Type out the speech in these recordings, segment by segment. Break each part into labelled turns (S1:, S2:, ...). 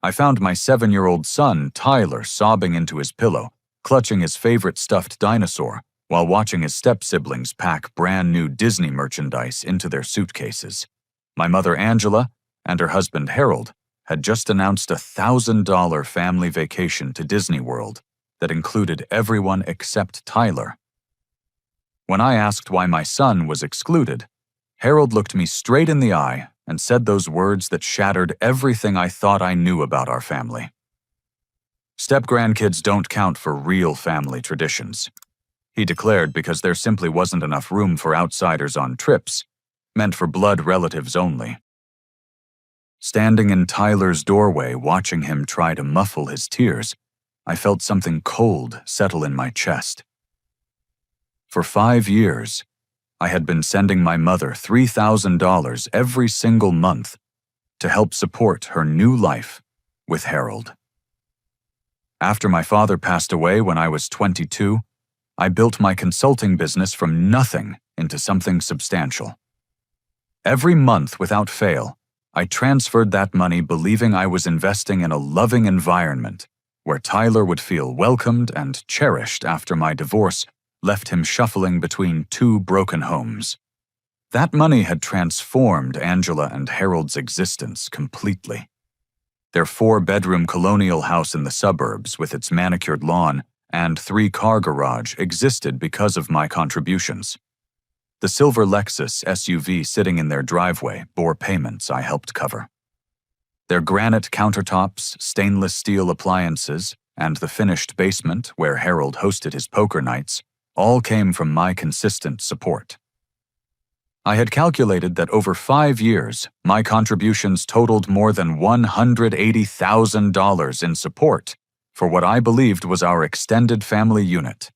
S1: I found my 7-year-old son, Tyler, sobbing into his pillow, clutching his favorite stuffed dinosaur, while watching his step-siblings pack brand new Disney merchandise into their suitcases. My mother, Angela, and her husband, Harold, had just announced a $1,000 family vacation to Disney World that included everyone except Tyler. When I asked why my son was excluded, Harold looked me straight in the eye and said those words that shattered everything I thought I knew about our family. Step-grandkids don't count for real family traditions, he declared, because there simply wasn't enough room for outsiders on trips, meant for blood relatives only. Standing in Tyler's doorway, watching him try to muffle his tears, I felt something cold settle in my chest. For 5 years, I had been sending my mother $3,000 every single month to help support her new life with Harold. After my father passed away when I was 22, I built my consulting business from nothing into something substantial. Every month, without fail, I transferred that money believing I was investing in a loving environment where Tyler would feel welcomed and cherished after my divorce left him shuffling between 2 broken homes. That money had transformed Angela and Harold's existence completely. Their 4-bedroom colonial house in the suburbs with its manicured lawn and 3-car garage existed because of my contributions. The silver Lexus SUV sitting in their driveway bore payments I helped cover. Their granite countertops, stainless steel appliances, and the finished basement where Harold hosted his poker nights all came from my consistent support. I had calculated that over 5 years, my contributions totaled more than $180,000 in support for what I believed was our extended family unit.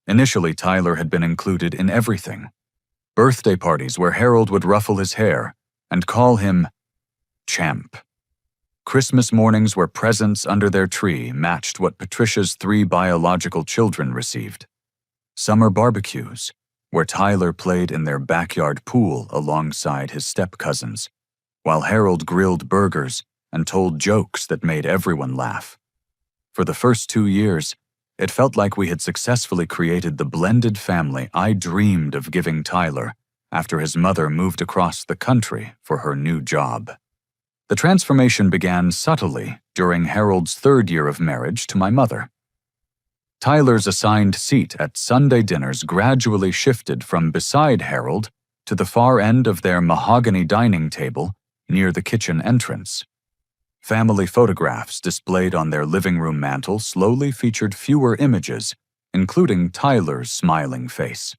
S1: Initially, Tyler had been included in everything. Birthday parties where Harold would ruffle his hair and call him Champ. Christmas mornings where presents under their tree matched what Patricia's 3 biological children received. Summer barbecues, where Tyler played in their backyard pool alongside his step-cousins, while Harold grilled burgers and told jokes that made everyone laugh. For the first 2 years, it felt like we had successfully created the blended family I dreamed of giving Tyler after his mother moved across the country for her new job. The transformation began subtly during Harold's 3rd year of marriage to my mother. Tyler's assigned seat at Sunday dinners gradually shifted from beside Harold to the far end of their mahogany dining table near the kitchen entrance. Family photographs displayed on their living room mantel slowly featured fewer images, including Tyler's smiling face.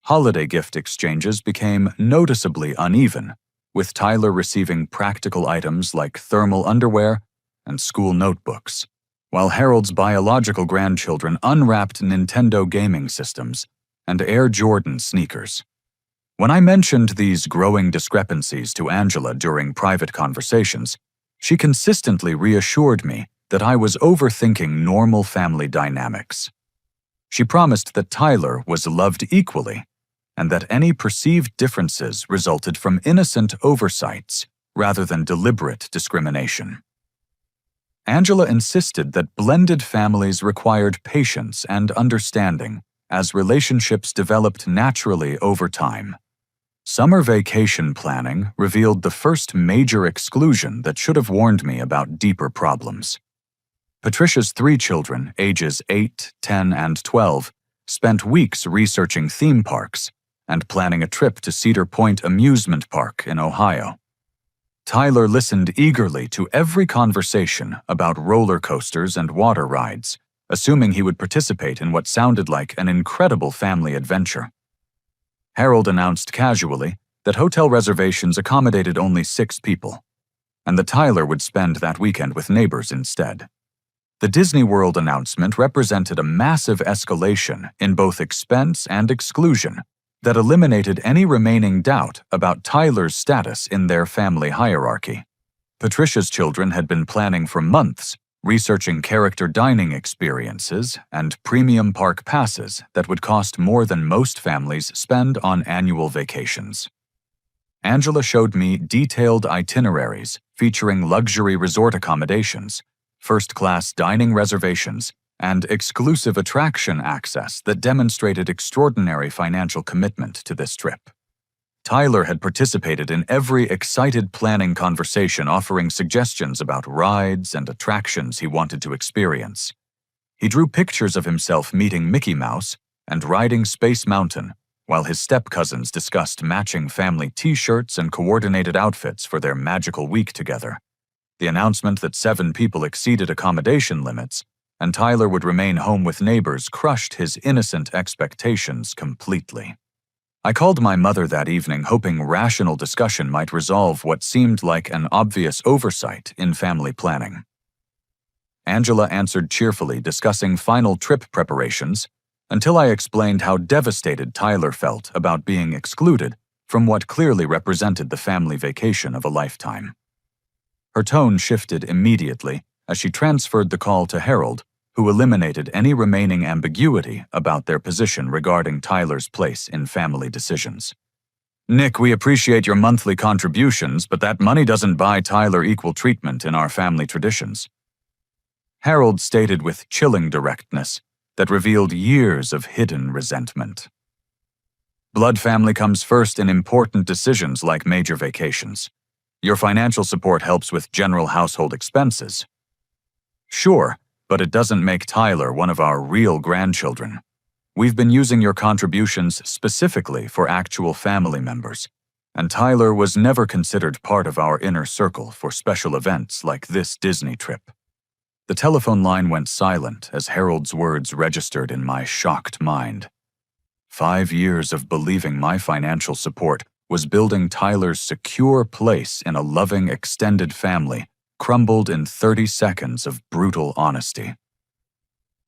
S1: Holiday gift exchanges became noticeably uneven, with Tyler receiving practical items like thermal underwear and school notebooks, while Harold's biological grandchildren unwrapped Nintendo gaming systems and Air Jordan sneakers. When I mentioned these growing discrepancies to Angela during private conversations, she consistently reassured me that I was overthinking normal family dynamics. She promised that Tyler was loved equally, and that any perceived differences resulted from innocent oversights rather than deliberate discrimination. Angela insisted that blended families required patience and understanding as relationships developed naturally over time. Summer vacation planning revealed the first major exclusion that should have warned me about deeper problems. Patricia's 3 children, ages 8, 10, and 12, spent weeks researching theme parks and planning a trip to Cedar Point Amusement Park in Ohio. Tyler listened eagerly to every conversation about roller coasters and water rides, assuming he would participate in what sounded like an incredible family adventure. Harold announced casually that hotel reservations accommodated only 6 people, and that Tyler would spend that weekend with neighbors instead. The Disney World announcement represented a massive escalation in both expense and exclusion that eliminated any remaining doubt about Tyler's status in their family hierarchy. Patricia's children had been planning for months, researching character dining experiences and premium park passes that would cost more than most families spend on annual vacations. Angela showed me detailed itineraries featuring luxury resort accommodations, first-class dining reservations, and exclusive attraction access that demonstrated extraordinary financial commitment to this trip. Tyler had participated in every excited planning conversation, offering suggestions about rides and attractions he wanted to experience. He drew pictures of himself meeting Mickey Mouse and riding Space Mountain, while his step-cousins discussed matching family t-shirts and coordinated outfits for their magical week together. The announcement that 7 people exceeded accommodation limits and Tyler would remain home with neighbors crushed his innocent expectations completely. I called my mother that evening, hoping rational discussion might resolve what seemed like an obvious oversight in family planning. Angela answered cheerfully, discussing final trip preparations, until I explained how devastated Tyler felt about being excluded from what clearly represented the family vacation of a lifetime. Her tone shifted immediately as she transferred the call to Harold, who eliminated any remaining ambiguity about their position regarding Tyler's place in family decisions. "Nick, we appreciate your monthly contributions, but that money doesn't buy Tyler equal treatment in our family traditions." Harold stated with chilling directness that revealed years of hidden resentment. "Blood family comes first in important decisions like major vacations. Your financial support helps with general household expenses. Sure, but it doesn't make Tyler one of our real grandchildren. We've been using your contributions specifically for actual family members, and Tyler was never considered part of our inner circle for special events like this Disney trip." The telephone line went silent as Harold's words registered in my shocked mind. 5 years of believing my financial support was building Tyler's secure place in a loving extended family crumbled in 30 seconds of brutal honesty.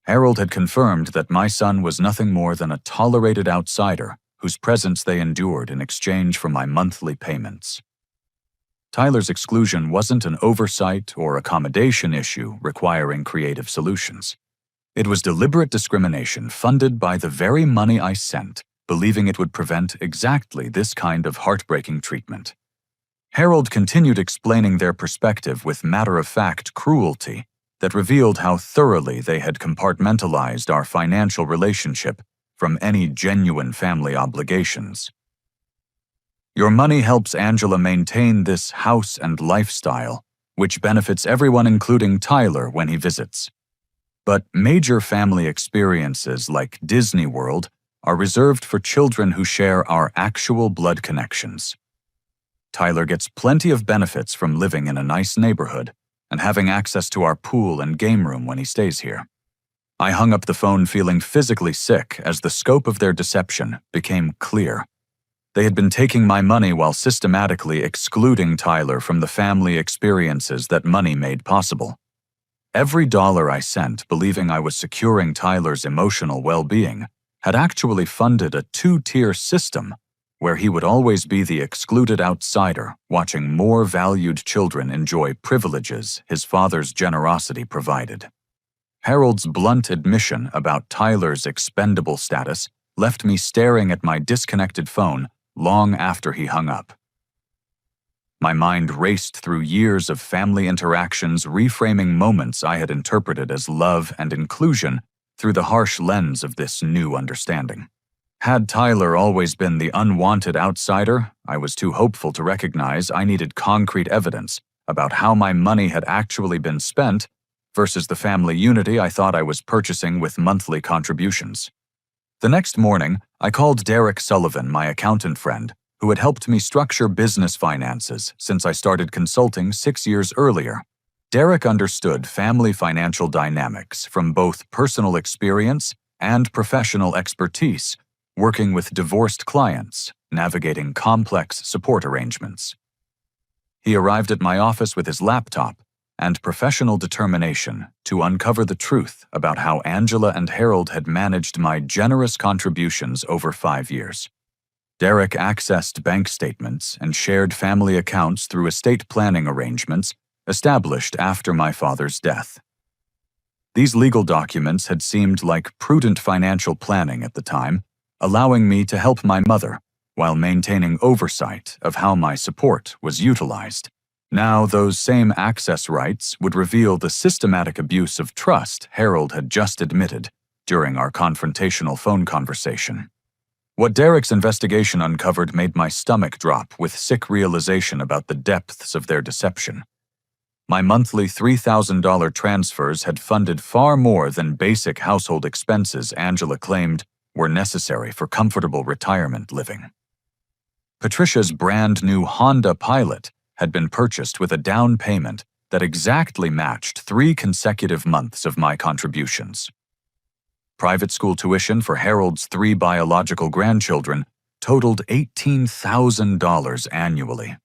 S1: Harold had confirmed that my son was nothing more than a tolerated outsider whose presence they endured in exchange for my monthly payments. Tyler's exclusion wasn't an oversight or accommodation issue requiring creative solutions. It was deliberate discrimination funded by the very money I sent, believing it would prevent exactly this kind of heartbreaking treatment. Harold continued explaining their perspective with matter-of-fact cruelty that revealed how thoroughly they had compartmentalized our financial relationship from any genuine family obligations. "Your money helps Angela maintain this house and lifestyle, which benefits everyone including Tyler when he visits. But major family experiences like Disney World are reserved for children who share our actual blood connections. Tyler gets plenty of benefits from living in a nice neighborhood and having access to our pool and game room when he stays here." I hung up the phone feeling physically sick as the scope of their deception became clear. They had been taking my money while systematically excluding Tyler from the family experiences that money made possible. Every dollar I sent, believing I was securing Tyler's emotional well-being, had actually funded a 2-tier system where he would always be the excluded outsider, watching more valued children enjoy privileges his father's generosity provided. Harold's blunt admission about Tyler's expendable status left me staring at my disconnected phone long after he hung up. My mind raced through years of family interactions, reframing moments I had interpreted as love and inclusion through the harsh lens of this new understanding. Had Tyler always been the unwanted outsider, I was too hopeful to recognize I needed concrete evidence about how my money had actually been spent versus the family unity I thought I was purchasing with monthly contributions. The next morning, I called Derek Sullivan, my accountant friend, who had helped me structure business finances since I started consulting 6 years earlier. Derek understood family financial dynamics from both personal experience and professional expertise, working with divorced clients, navigating complex support arrangements. He arrived at my office with his laptop and professional determination to uncover the truth about how Angela and Harold had managed my generous contributions over 5 years. Derek accessed bank statements and shared family accounts through estate planning arrangements established after my father's death. These legal documents had seemed like prudent financial planning at the time, allowing me to help my mother while maintaining oversight of how my support was utilized. Now, those same access rights would reveal the systematic abuse of trust Harold had just admitted during our confrontational phone conversation. What Derek's investigation uncovered made my stomach drop with sick realization about the depths of their deception. My monthly $3,000 transfers had funded far more than basic household expenses Angela claimed were necessary for comfortable retirement living. Patricia's brand new Honda Pilot had been purchased with a down payment that exactly matched 3 consecutive months of my contributions. Private school tuition for Harold's 3 biological grandchildren totaled $18,000 annually.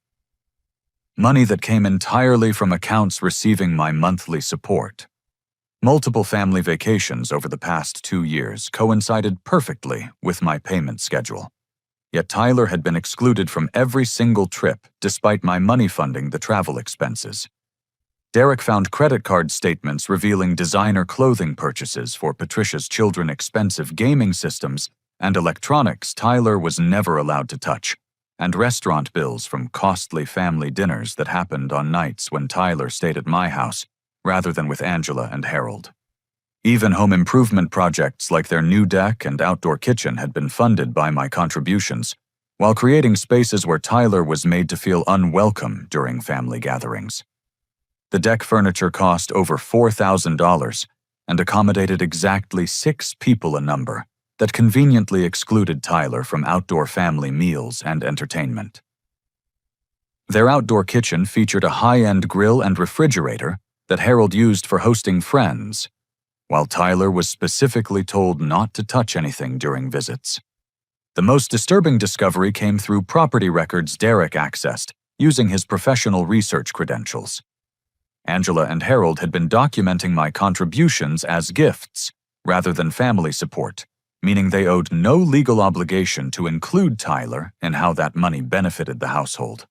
S1: Money that came entirely from accounts receiving my monthly support. Multiple family vacations over the past 2 years coincided perfectly with my payment schedule. Yet Tyler had been excluded from every single trip despite my money funding the travel expenses. Derek found credit card statements revealing designer clothing purchases for Patricia's children, expensive gaming systems, and electronics Tyler was never allowed to touch, and restaurant bills from costly family dinners that happened on nights when Tyler stayed at my house rather than with Angela and Harold. Even home improvement projects like their new deck and outdoor kitchen had been funded by my contributions, while creating spaces where Tyler was made to feel unwelcome during family gatherings. The deck furniture cost over $4,000 and accommodated exactly 6 people a number that conveniently excluded Tyler from outdoor family meals and entertainment. Their outdoor kitchen featured a high-end grill and refrigerator that Harold used for hosting friends, while Tyler was specifically told not to touch anything during visits. The most disturbing discovery came through property records Derek accessed using his professional research credentials. Angela and Harold had been documenting my contributions as gifts rather than family support, meaning they owed no legal obligation to include Tyler in how that money benefited the household.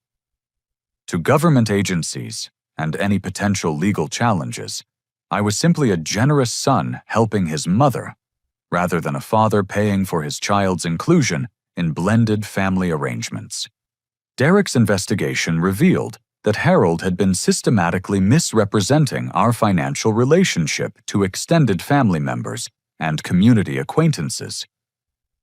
S1: To government agencies and any potential legal challenges, I was simply a generous son helping his mother, rather than a father paying for his child's inclusion in blended family arrangements. Derek's investigation revealed that Harold had been systematically misrepresenting our financial relationship to extended family members and community acquaintances.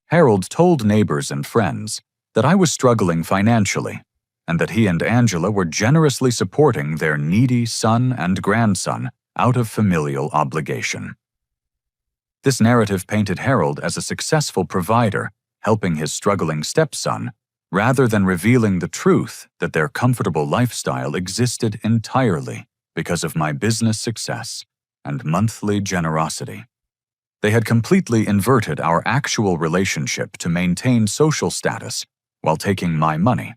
S1: Harold told neighbors and friends that I was struggling financially and that he and Angela were generously supporting their needy son and grandson out of familial obligation. This narrative painted Harold as a successful provider helping his struggling stepson, rather than revealing the truth that their comfortable lifestyle existed entirely because of my business success and monthly generosity. They had completely inverted our actual relationship to maintain social status while taking my money.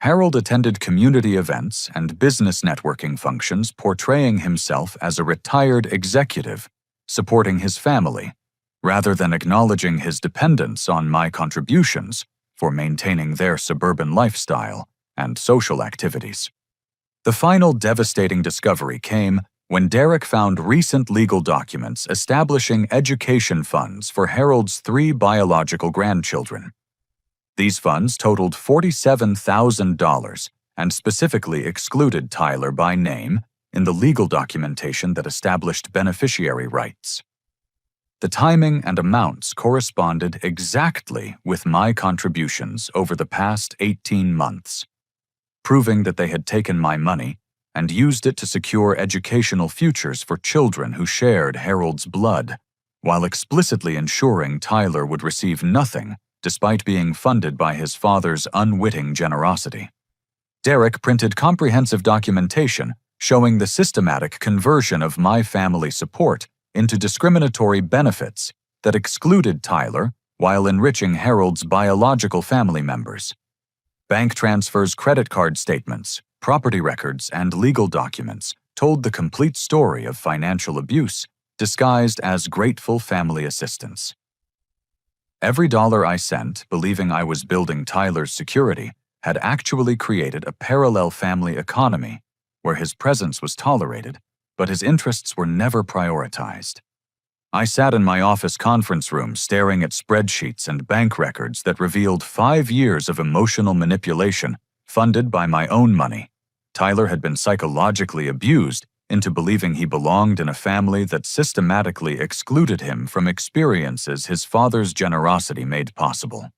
S1: Harold attended community events and business networking functions portraying himself as a retired executive supporting his family, rather than acknowledging his dependence on my contributions for maintaining their suburban lifestyle and social activities. The final devastating discovery came when Derek found recent legal documents establishing education funds for Harold's 3 biological grandchildren. These funds totaled $47,000 and specifically excluded Tyler by name in the legal documentation that established beneficiary rights. The timing and amounts corresponded exactly with my contributions over the past 18 months, proving that they had taken my money and used it to secure educational futures for children who shared Harold's blood, while explicitly ensuring Tyler would receive nothing despite being funded by his father's unwitting generosity. Derek printed comprehensive documentation showing the systematic conversion of my family support into discriminatory benefits that excluded Tyler while enriching Harold's biological family members. Bank transfers, credit card statements, property records, and legal documents told the complete story of financial abuse disguised as grateful family assistance. Every dollar I sent, believing I was building Tyler's security, had actually created a parallel family economy where his presence was tolerated, but his interests were never prioritized. I sat in my office conference room staring at spreadsheets and bank records that revealed 5 years of emotional manipulation funded by my own money, Tyler had been psychologically abused into believing he belonged in a family that systematically excluded him from experiences his father's generosity made possible.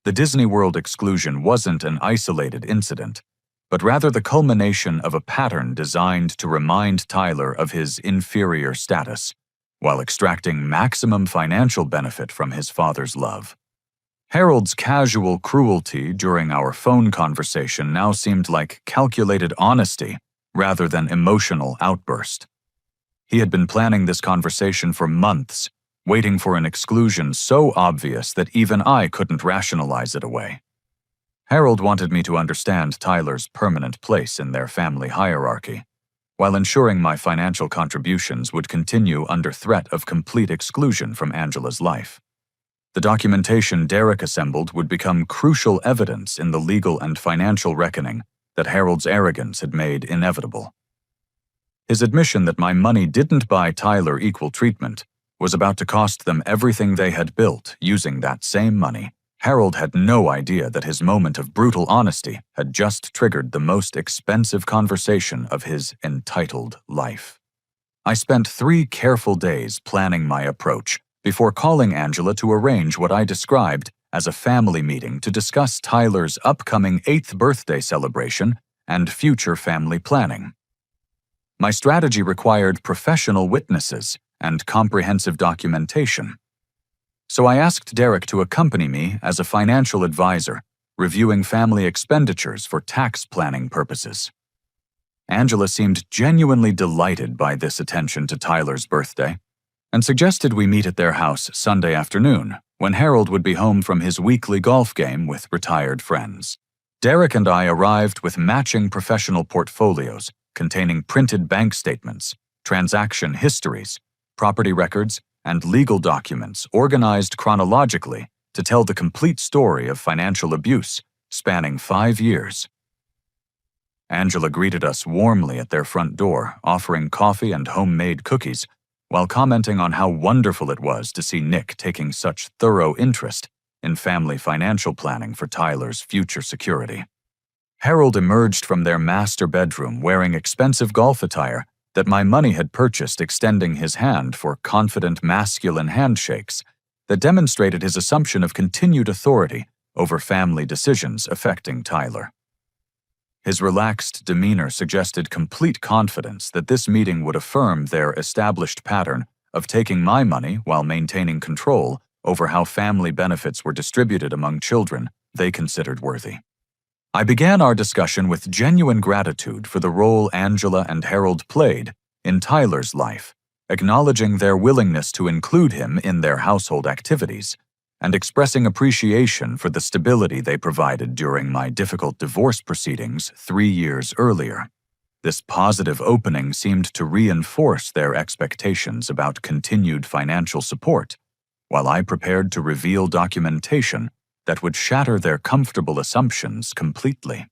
S1: The Disney World exclusion wasn't an isolated incident, but rather the culmination of a pattern designed to remind Tyler of his inferior status, while extracting maximum financial benefit from his father's love. Harold's casual cruelty during our phone conversation now seemed like calculated honesty rather than emotional outburst. He had been planning this conversation for months, waiting for an exclusion so obvious that even I couldn't rationalize it away. Harold wanted me to understand Tyler's permanent place in their family hierarchy, while ensuring my financial contributions would continue under threat of complete exclusion from Angela's life. The documentation Derek assembled would become crucial evidence in the legal and financial reckoning that Harold's arrogance had made inevitable. His admission that my money didn't buy Tyler equal treatment was about to cost them everything they had built using that same money. Harold had no idea that his moment of brutal honesty had just triggered the most expensive conversation of his entitled life. I spent 3 careful days planning my approach before calling Angela to arrange what I described as a family meeting to discuss Tyler's upcoming 8th birthday celebration and future family planning. My strategy required professional witnesses and comprehensive documentation. So I asked Derek to accompany me as a financial advisor, reviewing family expenditures for tax planning purposes. Angela seemed genuinely delighted by this attention to Tyler's birthday, and suggested we meet at their house Sunday afternoon, when Harold would be home from his weekly golf game with retired friends. Derek and I arrived with matching professional portfolios containing printed bank statements, transaction histories, property records, and legal documents organized chronologically to tell the complete story of financial abuse spanning 5 years. Angela greeted us warmly at their front door, offering coffee and homemade cookies, while commenting on how wonderful it was to see Nick taking such thorough interest in family financial planning for Tyler's future security. Harold emerged from their master bedroom wearing expensive golf attire that my money had purchased, extending his hand for confident masculine handshakes that demonstrated his assumption of continued authority over family decisions affecting Tyler. His relaxed demeanor suggested complete confidence that this meeting would affirm their established pattern of taking my money while maintaining control over how family benefits were distributed among children they considered worthy. I began our discussion with genuine gratitude for the role Angela and Harold played in Tyler's life, acknowledging their willingness to include him in their household activities, and expressing appreciation for the stability they provided during my difficult divorce proceedings 3 years earlier. This positive opening seemed to reinforce their expectations about continued financial support, while I prepared to reveal documentation that would shatter their comfortable assumptions completely.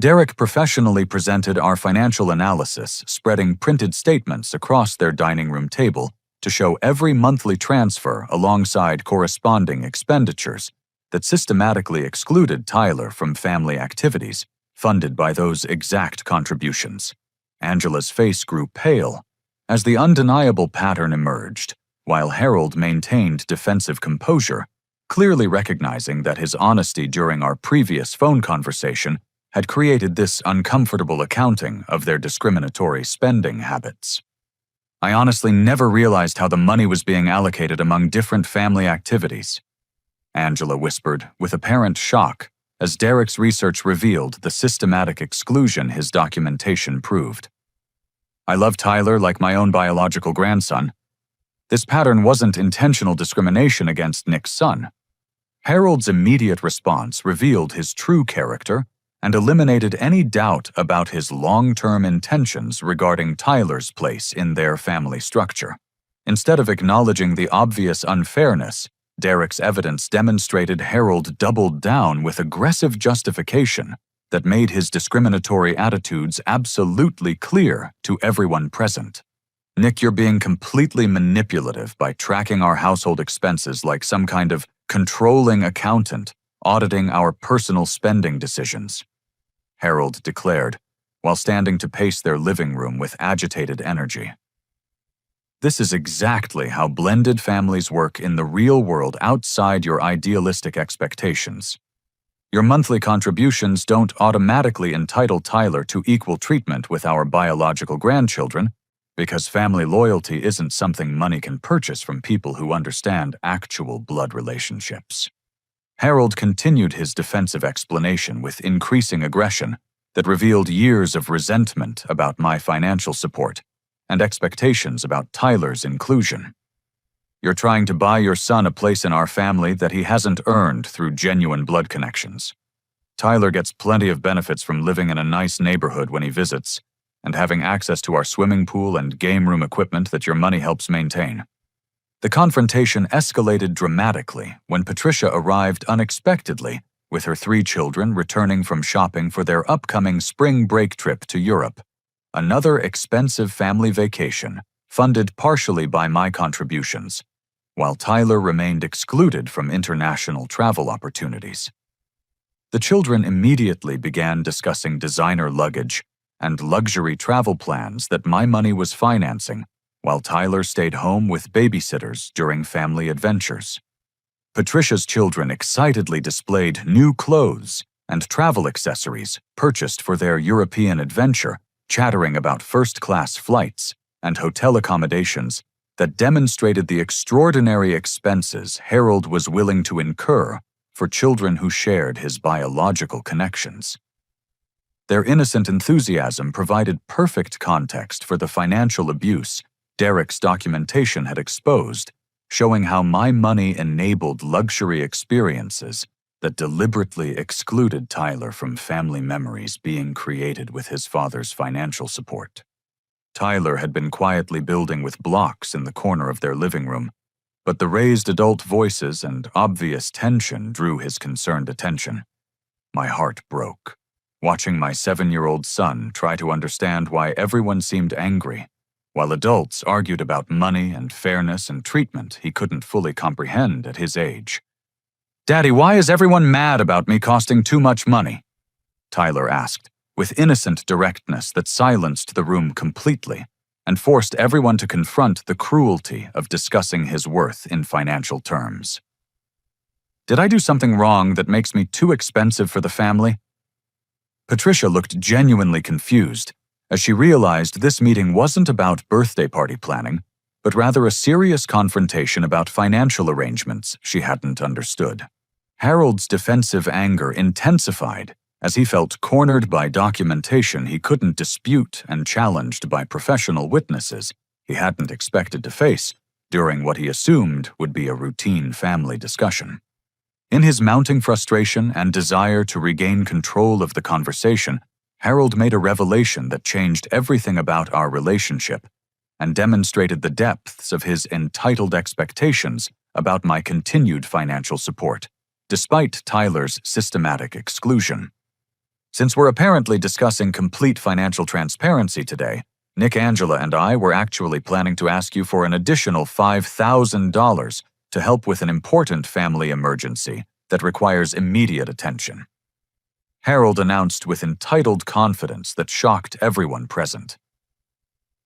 S1: Derek professionally presented our financial analysis, spreading printed statements across their dining room table to show every monthly transfer alongside corresponding expenditures that systematically excluded Tyler from family activities funded by those exact contributions. Angela's face grew pale as the undeniable pattern emerged, while Harold maintained defensive composure, clearly recognizing that his honesty during our previous phone conversation had created this uncomfortable accounting of their discriminatory spending habits. I honestly never realized how the money was being allocated among different family activities, Angela whispered with apparent shock as Derek's research revealed the systematic exclusion his documentation proved. I love Tyler like my own biological grandson. This pattern wasn't intentional discrimination against Nick's son. Harold's immediate response revealed his true character and eliminated any doubt about his long-term intentions regarding Tyler's place in their family structure. Instead of acknowledging the obvious unfairness, Derek's evidence demonstrated Harold doubled down with aggressive justification that made his discriminatory attitudes absolutely clear to everyone present. Nick, you're being completely manipulative by tracking our household expenses like some kind of controlling accountant, auditing our personal spending decisions. Harold declared, while standing to pace their living room with agitated energy. This is exactly how blended families work in the real world outside your idealistic expectations. Your monthly contributions don't automatically entitle Tyler to equal treatment with our biological grandchildren, because family loyalty isn't something money can purchase from people who understand actual blood relationships. Harold continued his defensive explanation with increasing aggression that revealed years of resentment about my financial support and expectations about Tyler's inclusion. You're trying to buy your son a place in our family that he hasn't earned through genuine blood connections. Tyler gets plenty of benefits from living in a nice neighborhood when he visits, and having access to our swimming pool and game room equipment that your money helps maintain. The confrontation escalated dramatically when Patricia arrived unexpectedly with her 3 children returning from shopping for their upcoming spring break trip to Europe, another expensive family vacation funded partially by my contributions, while Tyler remained excluded from international travel opportunities. The children immediately began discussing designer luggage and luxury travel plans that my money was financing, while Tyler stayed home with babysitters during family adventures. Patricia's children excitedly displayed new clothes and travel accessories purchased for their European adventure, chattering about first-class flights and hotel accommodations that demonstrated the extraordinary expenses Harold was willing to incur for children who shared his biological connections. Their innocent enthusiasm provided perfect context for the financial abuse Derek's documentation had exposed, showing how my money enabled luxury experiences that deliberately excluded Tyler from family memories being created with his father's financial support. Tyler had been quietly building with blocks in the corner of their living room, but the raised adult voices and obvious tension drew his concerned attention. My heart broke, watching my 7-year-old son try to understand why everyone seemed angry, while adults argued about money and fairness and treatment he couldn't fully comprehend at his age. "Daddy, why is everyone mad about me costing too much money?" Tyler asked, with innocent directness that silenced the room completely and forced everyone to confront the cruelty of discussing his worth in financial terms. "Did I do something wrong that makes me too expensive for the family?" Patricia looked genuinely confused as she realized this meeting wasn't about birthday party planning, but rather a serious confrontation about financial arrangements she hadn't understood. Harold's defensive anger intensified as he felt cornered by documentation he couldn't dispute and challenged by professional witnesses he hadn't expected to face during what he assumed would be a routine family discussion. In his mounting frustration and desire to regain control of the conversation, Harold made a revelation that changed everything about our relationship and demonstrated the depths of his entitled expectations about my continued financial support, despite Tyler's systematic exclusion. Since we're apparently discussing complete financial transparency today, Nick, Angela, and I were actually planning to ask you for an additional $5,000 to help with an important family emergency that requires immediate attention. Harold announced with entitled confidence that shocked everyone present.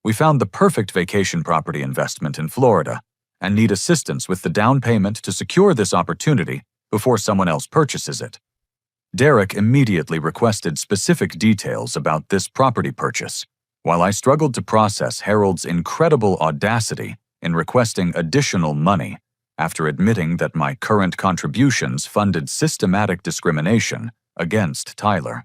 S1: "We found the perfect vacation property investment in Florida and need assistance with the down payment to secure this opportunity before someone else purchases it." Derek immediately requested specific details about this property purchase, while I struggled to process Harold's incredible audacity in requesting additional money after admitting that my current contributions funded systematic discrimination against Tyler.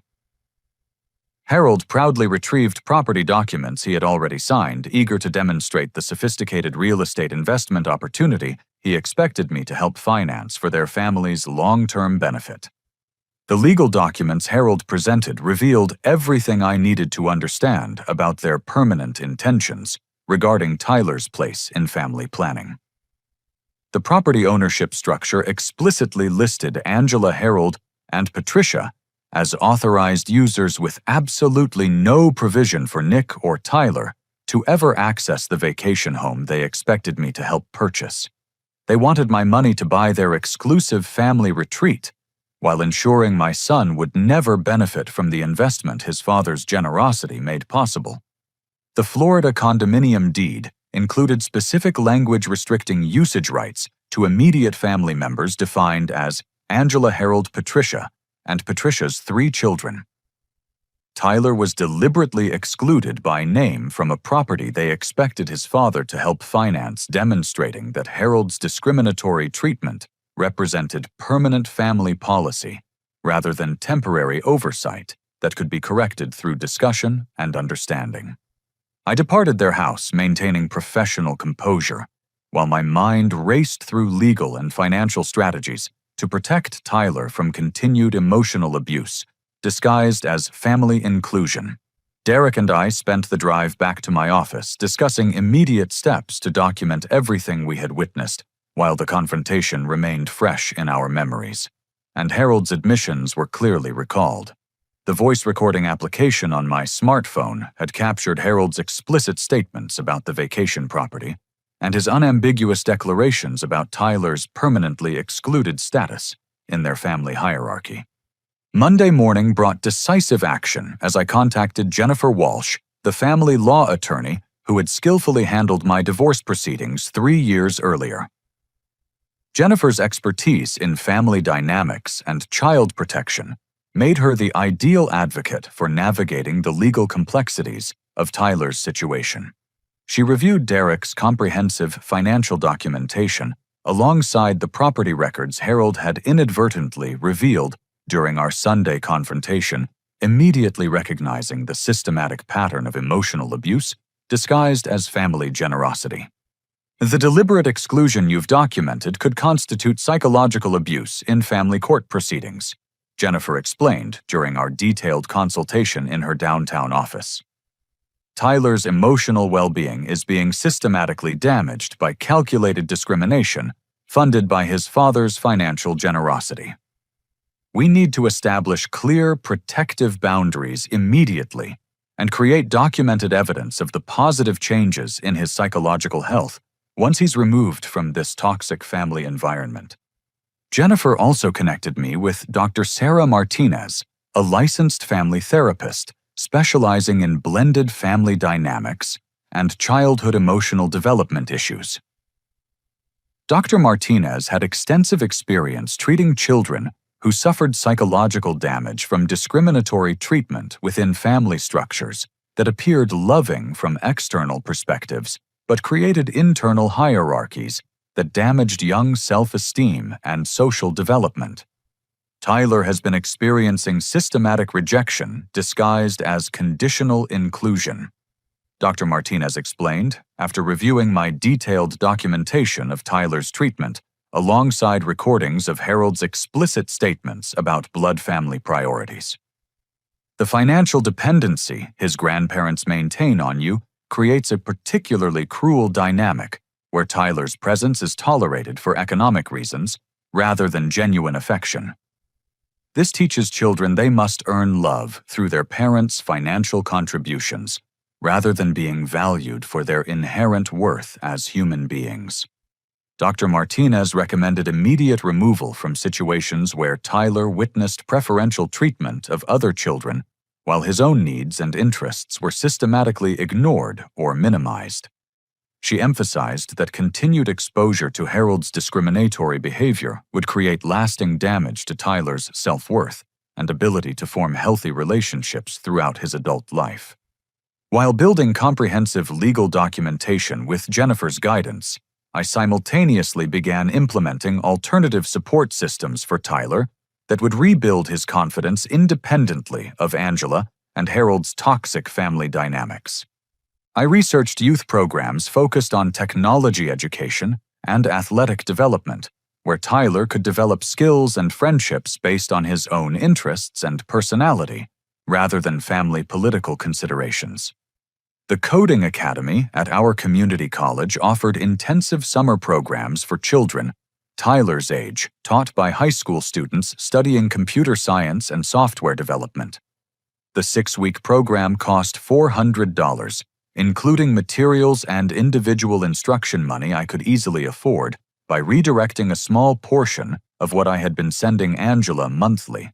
S1: Harold proudly retrieved property documents he had already signed, eager to demonstrate the sophisticated real estate investment opportunity he expected me to help finance for their family's long-term benefit. The legal documents Harold presented revealed everything I needed to understand about their permanent intentions regarding Tyler's place in family planning. The property ownership structure explicitly listed Angela, Harold, and Patricia as authorized users with absolutely no provision for Nick or Tyler to ever access the vacation home they expected me to help purchase. They wanted my money to buy their exclusive family retreat, while ensuring my son would never benefit from the investment his father's generosity made possible. The Florida condominium deed included specific language restricting usage rights to immediate family members defined as Angela Harold Patricia and Patricia's 3 children. Tyler was deliberately excluded by name from a property they expected his father to help finance, demonstrating that Harold's discriminatory treatment represented permanent family policy rather than temporary oversight that could be corrected through discussion and understanding. I departed their house maintaining professional composure, while my mind raced through legal and financial strategies to protect Tyler from continued emotional abuse, disguised as family inclusion. Derek and I spent the drive back to my office discussing immediate steps to document everything we had witnessed, while the confrontation remained fresh in our memories, and Harold's admissions were clearly recalled. The voice recording application on my smartphone had captured Harold's explicit statements about the vacation property and his unambiguous declarations about Tyler's permanently excluded status in their family hierarchy. Monday morning brought decisive action as I contacted Jennifer Walsh, the family law attorney who had skillfully handled my divorce proceedings 3 years earlier. Jennifer's expertise in family dynamics and child protection made her the ideal advocate for navigating the legal complexities of Tyler's situation. She reviewed Derek's comprehensive financial documentation alongside the property records Harold had inadvertently revealed during our Sunday confrontation, immediately recognizing the systematic pattern of emotional abuse disguised as family generosity. The deliberate exclusion you've documented could constitute psychological abuse in family court proceedings, Jennifer explained during our detailed consultation in her downtown office. Tyler's emotional well-being is being systematically damaged by calculated discrimination funded by his father's financial generosity. We need to establish clear, protective boundaries immediately and create documented evidence of the positive changes in his psychological health once he's removed from this toxic family environment. Jennifer also connected me with Dr. Sarah Martinez, a licensed family therapist specializing in blended family dynamics and childhood emotional development issues. Dr. Martinez had extensive experience treating children who suffered psychological damage from discriminatory treatment within family structures that appeared loving from external perspectives but created internal hierarchies that damaged young self-esteem and social development. Tyler has been experiencing systematic rejection disguised as conditional inclusion, Dr. Martinez explained after reviewing my detailed documentation of Tyler's treatment alongside recordings of Harold's explicit statements about blood family priorities. The financial dependency his grandparents maintain on you creates a particularly cruel dynamic where Tyler's presence is tolerated for economic reasons rather than genuine affection. This teaches children they must earn love through their parents' financial contributions rather than being valued for their inherent worth as human beings. Dr. Martinez recommended immediate removal from situations where Tyler witnessed preferential treatment of other children while his own needs and interests were systematically ignored or minimized. She emphasized that continued exposure to Harold's discriminatory behavior would create lasting damage to Tyler's self-worth and ability to form healthy relationships throughout his adult life. While building comprehensive legal documentation with Jennifer's guidance, I simultaneously began implementing alternative support systems for Tyler that would rebuild his confidence independently of Angela and Harold's toxic family dynamics. I researched youth programs focused on technology education and athletic development, where Tyler could develop skills and friendships based on his own interests and personality, rather than family political considerations. The Coding Academy at our community college offered intensive summer programs for children Tyler's age, taught by high school students studying computer science and software development. The 6-week program cost $400, including materials and individual instruction money I could easily afford by redirecting a small portion of what I had been sending Angela monthly.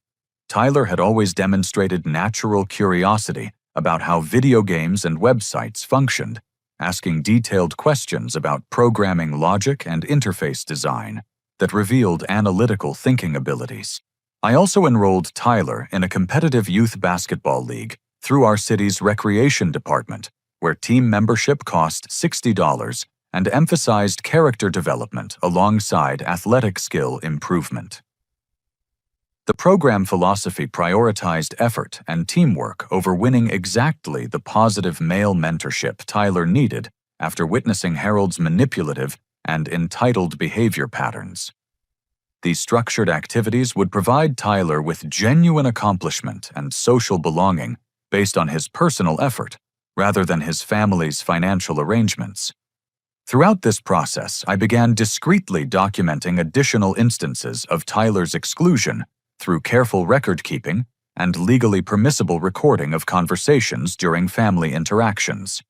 S1: Tyler had always demonstrated natural curiosity about how video games and websites functioned, asking detailed questions about programming logic and interface design that revealed analytical thinking abilities. I also enrolled Tyler in a competitive youth basketball league through our city's recreation department, where team membership cost $60 and emphasized character development alongside athletic skill improvement. The program philosophy prioritized effort and teamwork over winning exactly the positive male mentorship Tyler needed after witnessing Harold's manipulative and entitled behavior patterns. These structured activities would provide Tyler with genuine accomplishment and social belonging based on his personal effort, rather than his family's financial arrangements. Throughout this process, I began discreetly documenting additional instances of Tyler's exclusion through careful record-keeping and legally permissible recording of conversations during family interactions.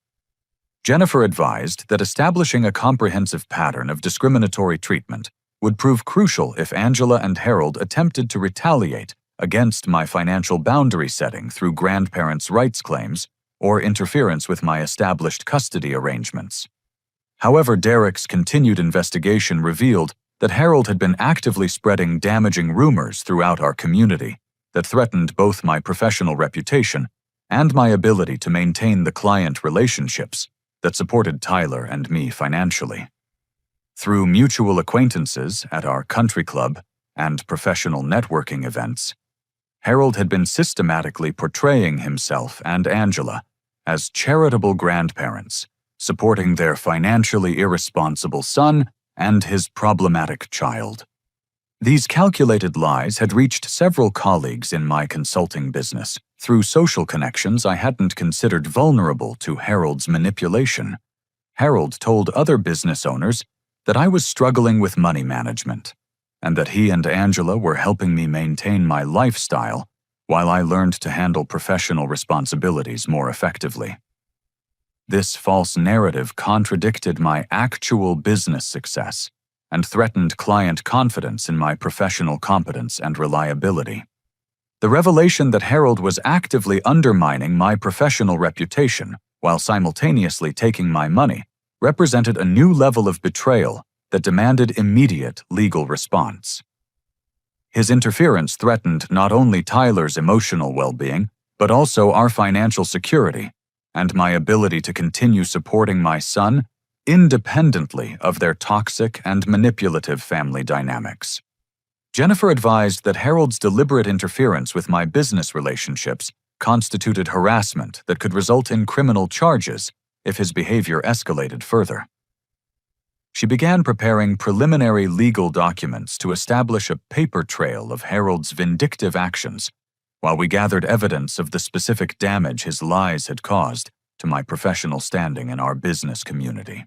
S1: Jennifer advised that establishing a comprehensive pattern of discriminatory treatment would prove crucial if Angela and Harold attempted to retaliate against my financial boundary setting through grandparents' rights claims or interference with my established custody arrangements. However, Derek's continued investigation revealed that Harold had been actively spreading damaging rumors throughout our community that threatened both my professional reputation and my ability to maintain the client relationships that supported Tyler and me financially. Through mutual acquaintances at our country club and professional networking events, Harold had been systematically portraying himself and Angela as charitable grandparents, supporting their financially irresponsible son and his problematic child. These calculated lies had reached several colleagues in my consulting business through social connections I hadn't considered vulnerable to Harold's manipulation. Harold told other business owners that I was struggling with money management, and that he and Angela were helping me maintain my lifestyle while I learned to handle professional responsibilities more effectively. This false narrative contradicted my actual business success and threatened client confidence in my professional competence and reliability. The revelation that Harold was actively undermining my professional reputation while simultaneously taking my money represented a new level of betrayal that demanded immediate legal response. His interference threatened not only Tyler's emotional well-being, but also our financial security and my ability to continue supporting my son independently of their toxic and manipulative family dynamics. Jennifer advised that Harold's deliberate interference with my business relationships constituted harassment that could result in criminal charges if his behavior escalated further. She began preparing preliminary legal documents to establish a paper trail of Harold's vindictive actions, while we gathered evidence of the specific damage his lies had caused to my professional standing in our business community.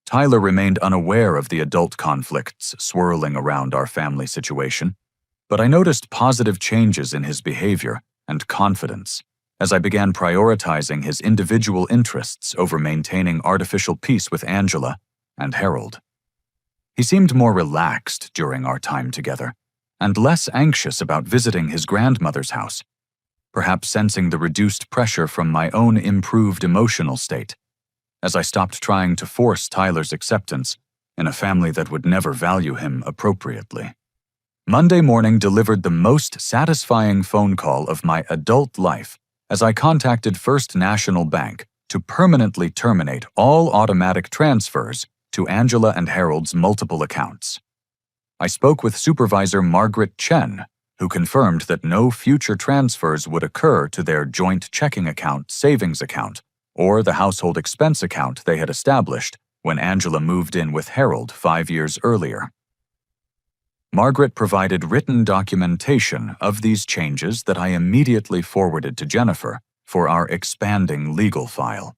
S1: Tyler remained unaware of the adult conflicts swirling around our family situation, but I noticed positive changes in his behavior and confidence as I began prioritizing his individual interests over maintaining artificial peace with Angela and Harold. He seemed more relaxed during our time together and less anxious about visiting his grandmother's house, perhaps sensing the reduced pressure from my own improved emotional state, as I stopped trying to force Tyler's acceptance in a family that would never value him appropriately. Monday morning delivered the most satisfying phone call of my adult life as I contacted First National Bank to permanently terminate all automatic transfers to Angela and Harold's multiple accounts. I spoke with Supervisor Margaret Chen, who confirmed that no future transfers would occur to their joint checking account, savings account, or the household expense account they had established when Angela moved in with Harold 5 years earlier. Margaret provided written documentation of these changes that I immediately forwarded to Jennifer for our expanding legal file.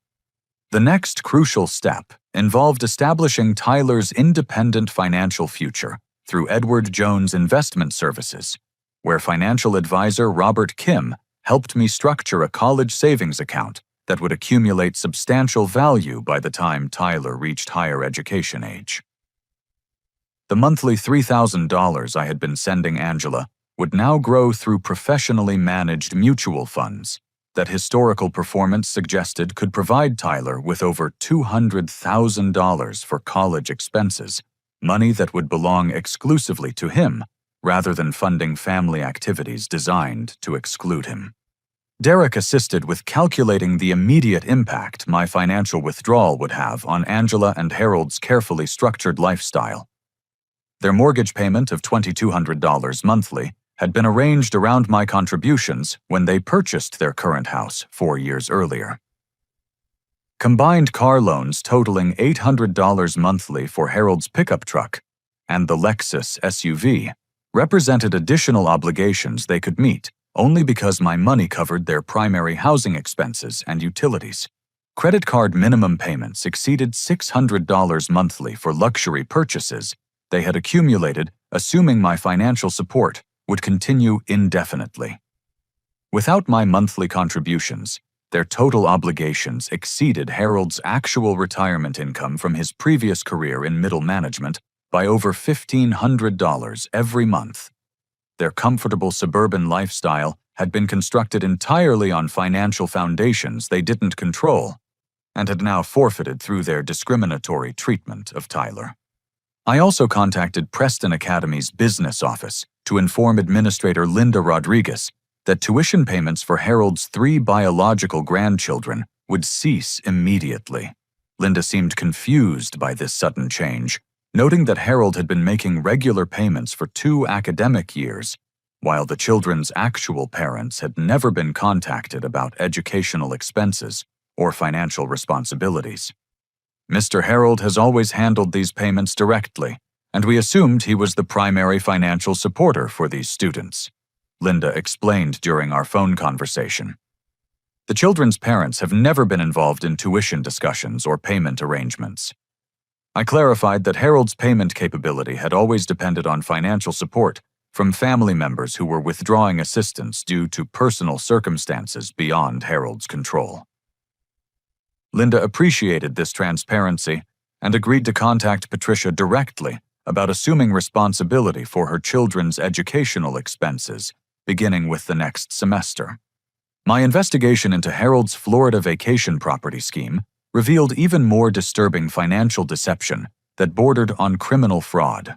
S1: The next crucial step involved establishing Tyler's independent financial future through Edward Jones Investment Services, where financial advisor Robert Kim helped me structure a college savings account that would accumulate substantial value by the time Tyler reached higher education age. The monthly $3,000 I had been sending Angela would now grow through professionally managed mutual funds that historical performance suggested could provide Tyler with over $200,000 for college expenses, money that would belong exclusively to him rather than funding family activities designed to exclude him. Derek assisted with calculating the immediate impact my financial withdrawal would have on Angela and Harold's carefully structured lifestyle. Their mortgage payment of $2,200 monthly had been arranged around my contributions when they purchased their current house 4 years earlier. Combined car loans totaling $800 monthly for Harold's pickup truck and the Lexus SUV represented additional obligations they could meet only because my money covered their primary housing expenses and utilities. Credit card minimum payments exceeded $600 monthly for luxury purchases they had accumulated, assuming my financial support would continue indefinitely. Without my monthly contributions, their total obligations exceeded Harold's actual retirement income from his previous career in middle management by over $1,500 every month. Their comfortable suburban lifestyle had been constructed entirely on financial foundations they didn't control and had now forfeited through their discriminatory treatment of Tyler. I also contacted Preston Academy's business office to inform Administrator Linda Rodriguez that tuition payments for Harold's 3 biological grandchildren would cease immediately. Linda seemed confused by this sudden change, noting that Harold had been making regular payments for 2 academic years, while the children's actual parents had never been contacted about educational expenses or financial responsibilities. Mr. Harold has always handled these payments directly, and we assumed he was the primary financial supporter for these students, Linda explained during our phone conversation. The children's parents have never been involved in tuition discussions or payment arrangements. I clarified that Harold's payment capability had always depended on financial support from family members who were withdrawing assistance due to personal circumstances beyond Harold's control. Linda appreciated this transparency and agreed to contact Patricia directly about assuming responsibility for her children's educational expenses, beginning with the next semester. My investigation into Harold's Florida vacation property scheme revealed even more disturbing financial deception that bordered on criminal fraud.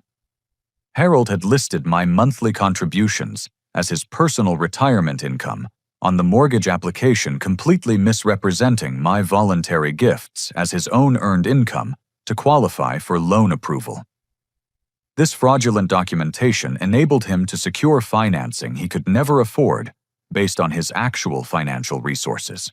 S1: Harold had listed my monthly contributions as his personal retirement income on the mortgage application, completely misrepresenting my voluntary gifts as his own earned income to qualify for loan approval. This fraudulent documentation enabled him to secure financing he could never afford based on his actual financial resources.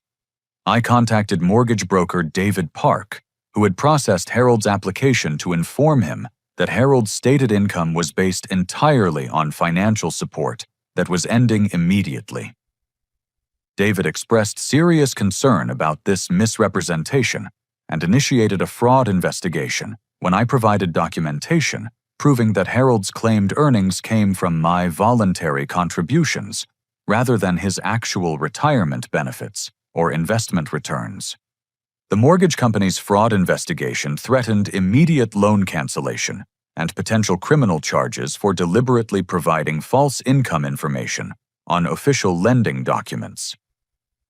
S1: I contacted mortgage broker David Park, who had processed Harold's application, to inform him that Harold's stated income was based entirely on financial support that was ending immediately. David expressed serious concern about this misrepresentation and initiated a fraud investigation when I provided documentation proving that Harold's claimed earnings came from my voluntary contributions rather than his actual retirement benefits or investment returns. The mortgage company's fraud investigation threatened immediate loan cancellation and potential criminal charges for deliberately providing false income information on official lending documents.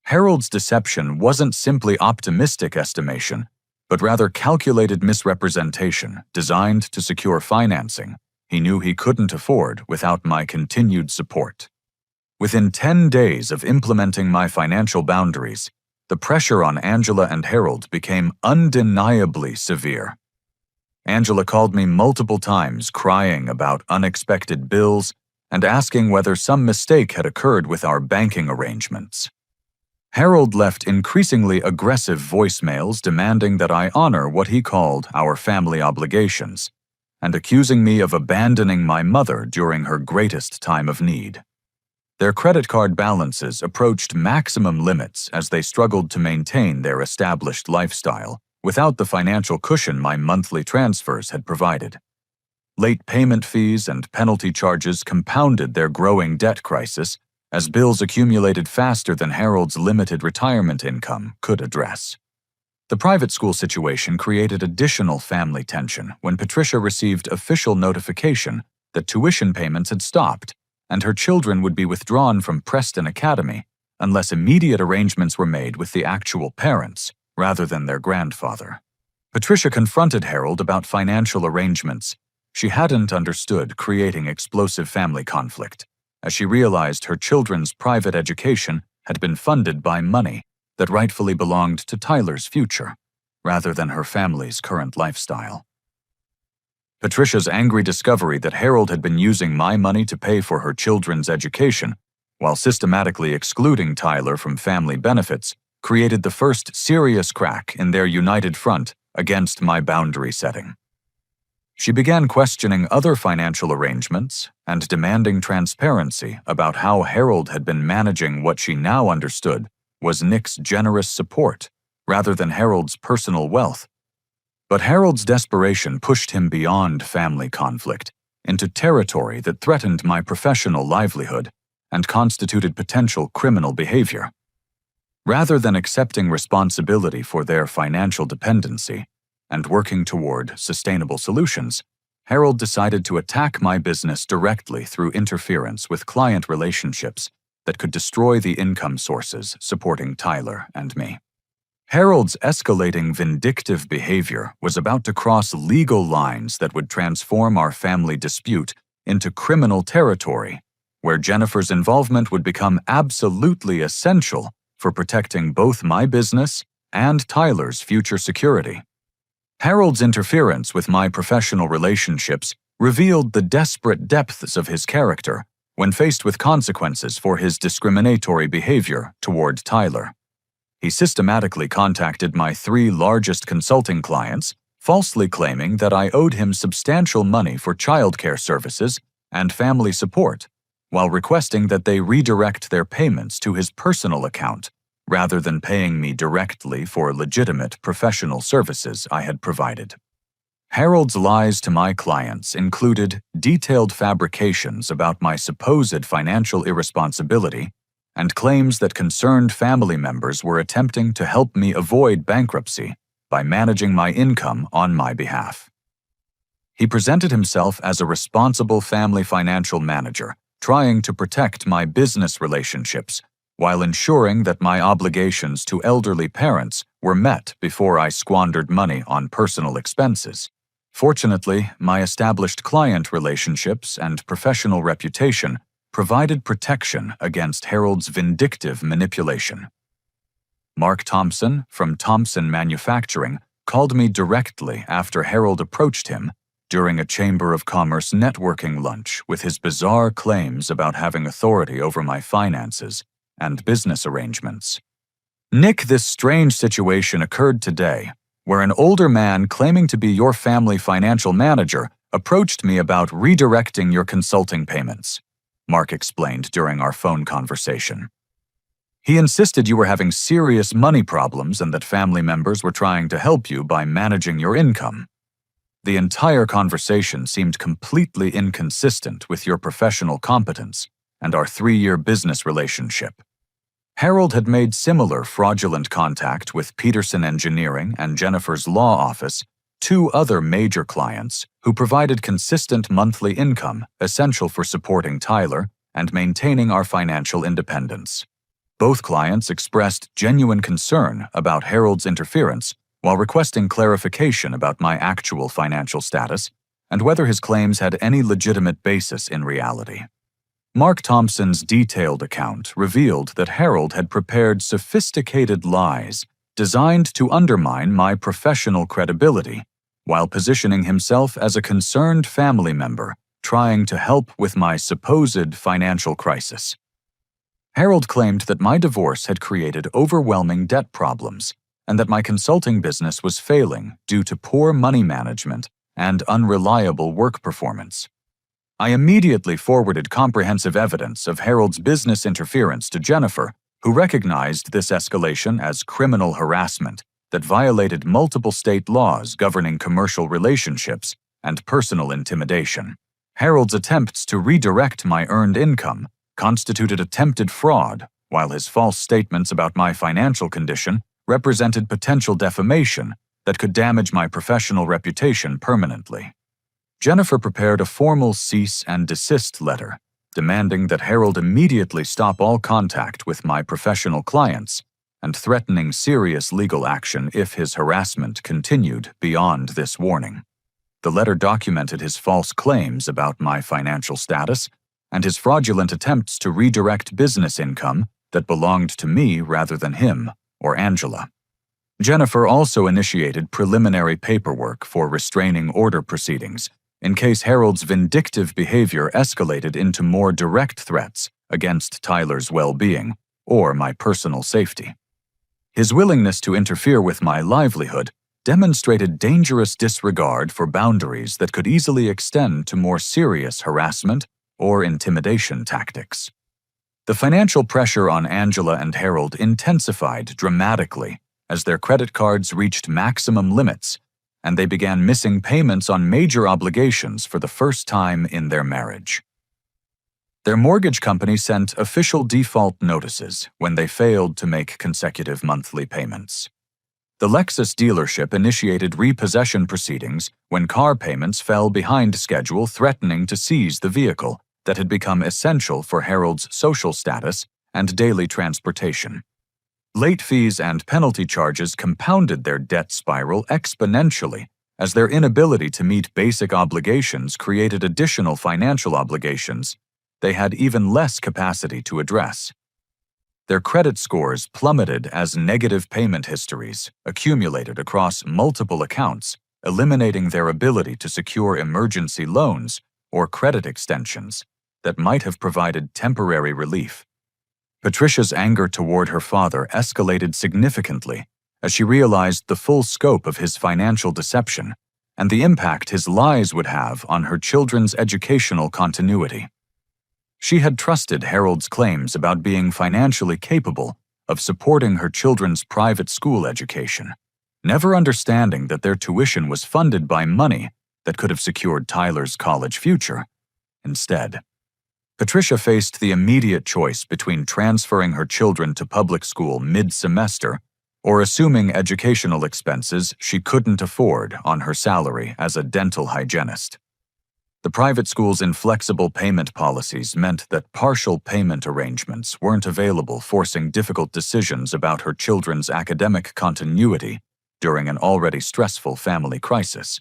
S1: Harold's deception wasn't simply optimistic estimation, but rather calculated misrepresentation designed to secure financing he knew he couldn't afford without my continued support. Within 10 days of implementing my financial boundaries, the pressure on Angela and Harold became undeniably severe. Angela called me multiple times crying about unexpected bills and asking whether some mistake had occurred with our banking arrangements. Harold left increasingly aggressive voicemails demanding that I honor what he called our family obligations, and accusing me of abandoning my mother during her greatest time of need. Their credit card balances approached maximum limits as they struggled to maintain their established lifestyle without the financial cushion my monthly transfers had provided. Late payment fees and penalty charges compounded their growing debt crisis as bills accumulated faster than Harold's limited retirement income could address. The private school situation created additional family tension when Patricia received official notification that tuition payments had stopped and her children would be withdrawn from Preston Academy unless immediate arrangements were made with the actual parents rather than their grandfather. Patricia confronted Harold about financial arrangements. She hadn't understood creating explosive family conflict, as she realized her children's private education had been funded by money that rightfully belonged to Tyler's future, rather than her family's current lifestyle. Patricia's angry discovery that Harold had been using my money to pay for her children's education, while systematically excluding Tyler from family benefits, created the first serious crack in their united front against my boundary setting. She began questioning other financial arrangements and demanding transparency about how Harold had been managing what she now understood was Nick's generous support rather than Harold's personal wealth. But Harold's desperation pushed him beyond family conflict into territory that threatened my professional livelihood and constituted potential criminal behavior. Rather than accepting responsibility for their financial dependency and working toward sustainable solutions, Harold decided to attack my business directly through interference with client relationships that could destroy the income sources supporting Tyler and me. Harold's escalating vindictive behavior was about to cross legal lines that would transform our family dispute into criminal territory, where Jennifer's involvement would become absolutely essential for protecting both my business and Tyler's future security. Harold's interference with my professional relationships revealed the desperate depths of his character when faced with consequences for his discriminatory behavior toward Tyler. He systematically contacted my 3 largest consulting clients, falsely claiming that I owed him substantial money for childcare services and family support, while requesting that they redirect their payments to his personal account rather than paying me directly for legitimate professional services I had provided. Harold's lies to my clients included detailed fabrications about my supposed financial irresponsibility and claims that concerned family members were attempting to help me avoid bankruptcy by managing my income on my behalf. He presented himself as a responsible family financial manager, trying to protect my business relationships while ensuring that my obligations to elderly parents were met before I squandered money on personal expenses. Fortunately, my established client relationships and professional reputation provided protection against Harold's vindictive manipulation. Mark Thompson from Thompson Manufacturing called me directly after Harold approached him during a Chamber of Commerce networking lunch with his bizarre claims about having authority over my finances and business arrangements. "Nick, this strange situation occurred today, where an older man claiming to be your family financial manager approached me about redirecting your consulting payments," Mark explained during our phone conversation. "He insisted you were having serious money problems and that family members were trying to help you by managing your income. The entire conversation seemed completely inconsistent with your professional competence and our 3-year business relationship." Harold had made similar fraudulent contact with Peterson Engineering and Jennifer's law office, 2 other major clients who provided consistent monthly income essential for supporting Tyler and maintaining our financial independence. Both clients expressed genuine concern about Harold's interference while requesting clarification about my actual financial status and whether his claims had any legitimate basis in reality. Mark Thompson's detailed account revealed that Harold had prepared sophisticated lies designed to undermine my professional credibility while positioning himself as a concerned family member trying to help with my supposed financial crisis. Harold claimed that my divorce had created overwhelming debt problems and that my consulting business was failing due to poor money management and unreliable work performance. I immediately forwarded comprehensive evidence of Harold's business interference to Jennifer, who recognized this escalation as criminal harassment that violated multiple state laws governing commercial relationships and personal intimidation. Harold's attempts to redirect my earned income constituted attempted fraud, while his false statements about my financial condition represented potential defamation that could damage my professional reputation permanently. Jennifer prepared a formal cease and desist letter, demanding that Harold immediately stop all contact with my professional clients and threatening serious legal action if his harassment continued beyond this warning. The letter documented his false claims about my financial status and his fraudulent attempts to redirect business income that belonged to me rather than him or Angela. Jennifer also initiated preliminary paperwork for restraining order proceedings in case Harold's vindictive behavior escalated into more direct threats against Tyler's well-being or my personal safety. His willingness to interfere with my livelihood demonstrated dangerous disregard for boundaries that could easily extend to more serious harassment or intimidation tactics. The financial pressure on Angela and Harold intensified dramatically as their credit cards reached maximum limits and they began missing payments on major obligations for the first time in their marriage. Their mortgage company sent official default notices when they failed to make consecutive monthly payments. The Lexus dealership initiated repossession proceedings when car payments fell behind schedule, threatening to seize the vehicle that had become essential for Harold's social status and daily transportation. Late fees and penalty charges compounded their debt spiral exponentially as their inability to meet basic obligations created additional financial obligations they had even less capacity to address. Their credit scores plummeted as negative payment histories accumulated across multiple accounts, eliminating their ability to secure emergency loans or credit extensions that might have provided temporary relief. Patricia's anger toward her father escalated significantly as she realized the full scope of his financial deception and the impact his lies would have on her children's educational continuity. She had trusted Harold's claims about being financially capable of supporting her children's private school education, never understanding that their tuition was funded by money that could have secured Tyler's college future. Instead, Patricia faced the immediate choice between transferring her children to public school mid-semester or assuming educational expenses she couldn't afford on her salary as a dental hygienist. The private school's inflexible payment policies meant that partial payment arrangements weren't available, forcing difficult decisions about her children's academic continuity during an already stressful family crisis.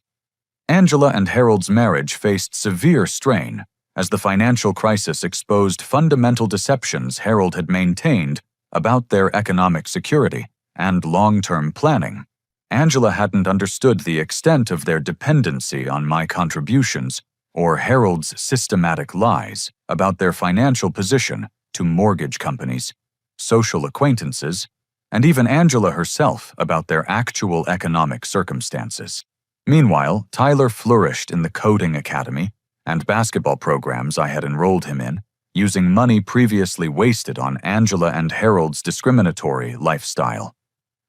S1: Angela and Harold's marriage faced severe strain as the financial crisis exposed fundamental deceptions Harold had maintained about their economic security and long-term planning. Angela hadn't understood the extent of their dependency on my contributions or Harold's systematic lies about their financial position to mortgage companies, social acquaintances, and even Angela herself about their actual economic circumstances. Meanwhile, Tyler flourished in the coding academy and basketball programs I had enrolled him in, using money previously wasted on Angela and Harold's discriminatory lifestyle.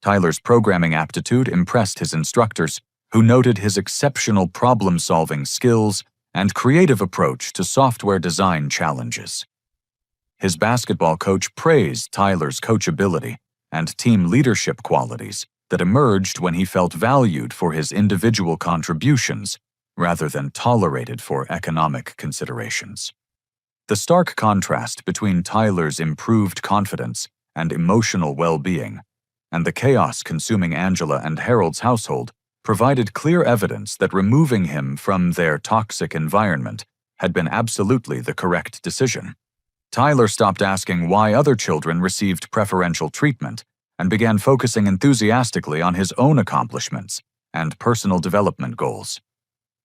S1: Tyler's programming aptitude impressed his instructors, who noted his exceptional problem-solving skills and creative approach to software design challenges. His basketball coach praised Tyler's coachability and team leadership qualities that emerged when he felt valued for his individual contributions rather than tolerated for economic considerations. The stark contrast between Tyler's improved confidence and emotional well-being and the chaos consuming Angela and Harold's household provided clear evidence that removing him from their toxic environment had been absolutely the correct decision. Tyler stopped asking why other children received preferential treatment and began focusing enthusiastically on his own accomplishments and personal development goals.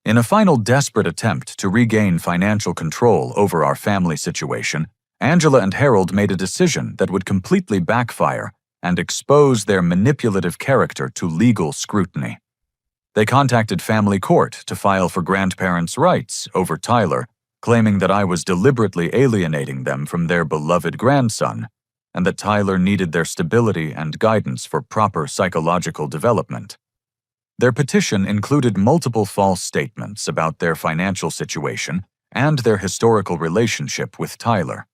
S1: In a final desperate attempt to regain financial control over our family situation, Angela and Harold made a decision that would completely backfire and expose their manipulative character to legal scrutiny. They contacted family court to file for grandparents' rights over Tyler, claiming that I was deliberately alienating them from their beloved grandson, and that Tyler needed their stability and guidance for proper psychological development. Their petition included multiple false statements about their financial situation and their historical relationship with Tyler.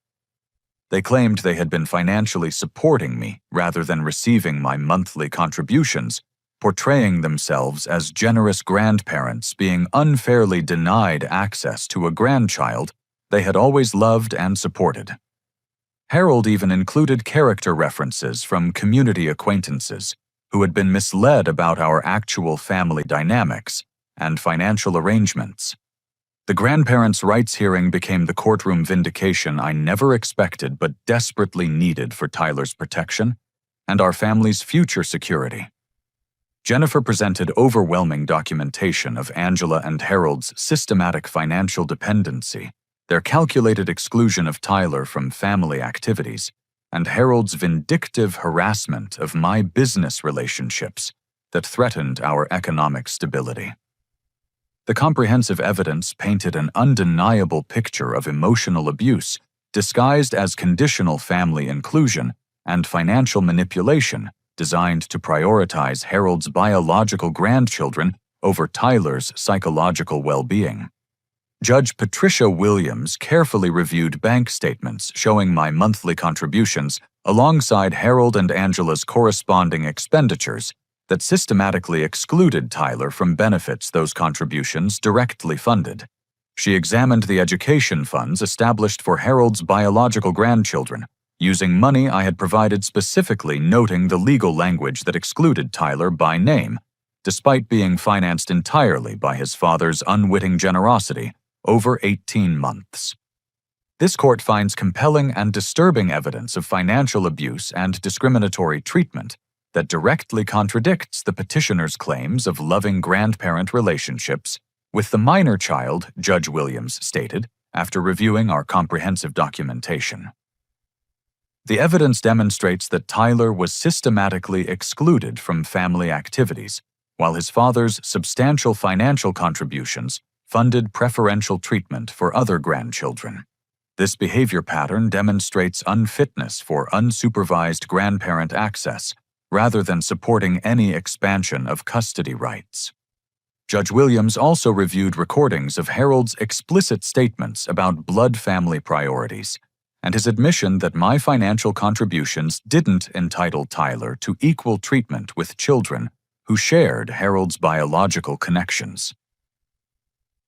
S1: They claimed they had been financially supporting me rather than receiving my monthly contributions, portraying themselves as generous grandparents being unfairly denied access to a grandchild they had always loved and supported. Harold even included character references from community acquaintances who had been misled about our actual family dynamics and financial arrangements. The grandparents' rights hearing became the courtroom vindication I never expected but desperately needed for Tyler's protection and our family's future security. Jennifer presented overwhelming documentation of Angela and Harold's systematic financial dependency, their calculated exclusion of Tyler from family activities, and Harold's vindictive harassment of my business relationships that threatened our economic stability. The comprehensive evidence painted an undeniable picture of emotional abuse disguised as conditional family inclusion and financial manipulation designed to prioritize Harold's biological grandchildren over Tyler's psychological well-being. Judge Patricia Williams carefully reviewed bank statements showing my monthly contributions alongside Harold and Angela's corresponding expenditures that systematically excluded Tyler from benefits those contributions directly funded. She examined the education funds established for Harold's biological grandchildren, using money I had provided specifically noting the legal language that excluded Tyler by name, despite being financed entirely by his father's unwitting generosity over 18 months. This court finds compelling and disturbing evidence of financial abuse and discriminatory treatment that directly contradicts the petitioner's claims of loving grandparent relationships with the minor child, Judge Williams stated, after reviewing our comprehensive documentation. The evidence demonstrates that Tyler was systematically excluded from family activities, while his father's substantial financial contributions funded preferential treatment for other grandchildren. This behavior pattern demonstrates unfitness for unsupervised grandparent access, rather than supporting any expansion of custody rights. Judge Williams also reviewed recordings of Harold's explicit statements about blood family priorities, and his admission that my financial contributions didn't entitle Tyler to equal treatment with children who shared Harold's biological connections.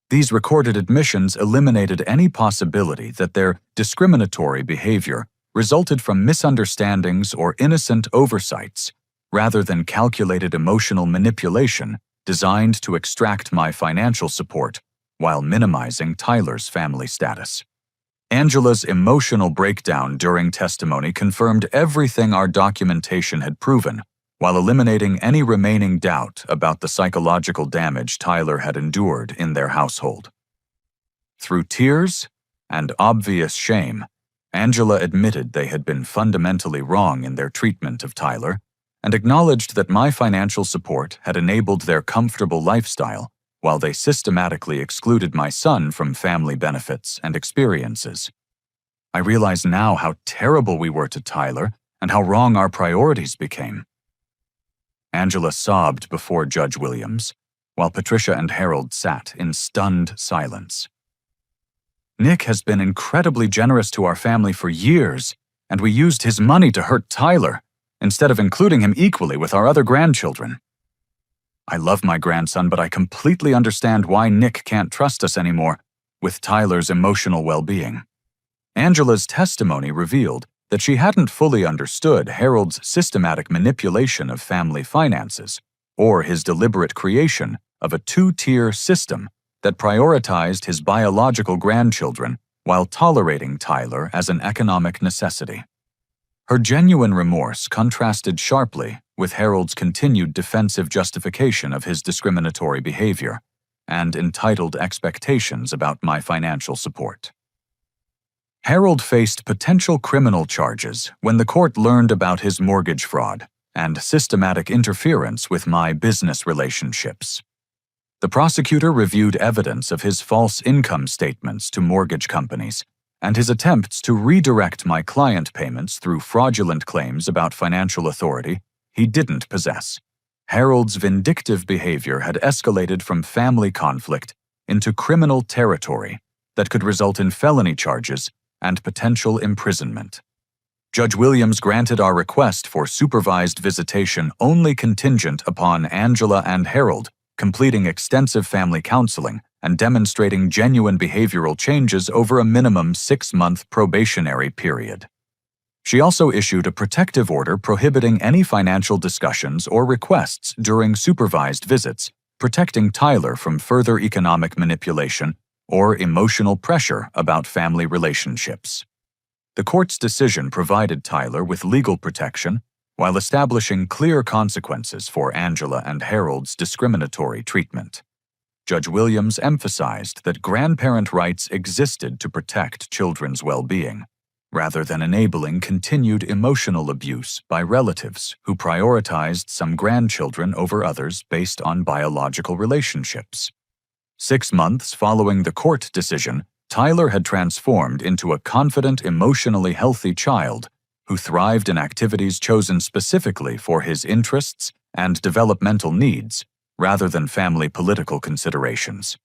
S1: These recorded admissions eliminated any possibility that their discriminatory behavior resulted from misunderstandings or innocent oversights, rather than calculated emotional manipulation designed to extract my financial support while minimizing Tyler's family status. Angela's emotional breakdown during testimony confirmed everything our documentation had proven, while eliminating any remaining doubt about the psychological damage Tyler had endured in their household. Through tears and obvious shame, Angela admitted they had been fundamentally wrong in their treatment of Tyler and acknowledged that my financial support had enabled their comfortable lifestyle while they systematically excluded my son from family benefits and experiences. I realize now how terrible we were to Tyler and how wrong our priorities became. Angela sobbed before Judge Williams, while Patricia and Harold sat in stunned silence. Nick has been incredibly generous to our family for years, and we used his money to hurt Tyler, instead of including him equally with our other grandchildren. I love my grandson, but I completely understand why Nick can't trust us anymore with Tyler's emotional well-being. Angela's testimony revealed that she hadn't fully understood Harold's systematic manipulation of family finances or his deliberate creation of a two-tier system that prioritized his biological grandchildren while tolerating Tyler as an economic necessity. Her genuine remorse contrasted sharply with Harold's continued defensive justification of his discriminatory behavior and entitled expectations about my financial support. Harold faced potential criminal charges when the court learned about his mortgage fraud and systematic interference with my business relationships. The prosecutor reviewed evidence of his false income statements to mortgage companies and his attempts to redirect my client payments through fraudulent claims about financial authority he didn't possess. Harold's vindictive behavior had escalated from family conflict into criminal territory that could result in felony charges and potential imprisonment. Judge Williams granted our request for supervised visitation only contingent upon Angela and Harold completing extensive family counseling and demonstrating genuine behavioral changes over a minimum 6-month probationary period. She also issued a protective order prohibiting any financial discussions or requests during supervised visits, protecting Tyler from further economic manipulation or emotional pressure about family relationships. The court's decision provided Tyler with legal protection while establishing clear consequences for Angela and Harold's discriminatory treatment. Judge Williams emphasized that grandparent rights existed to protect children's well-being, rather than enabling continued emotional abuse by relatives who prioritized some grandchildren over others based on biological relationships. 6 months following the court decision, Tyler had transformed into a confident, emotionally healthy child who thrived in activities chosen specifically for his interests and developmental needs, rather than family political considerations.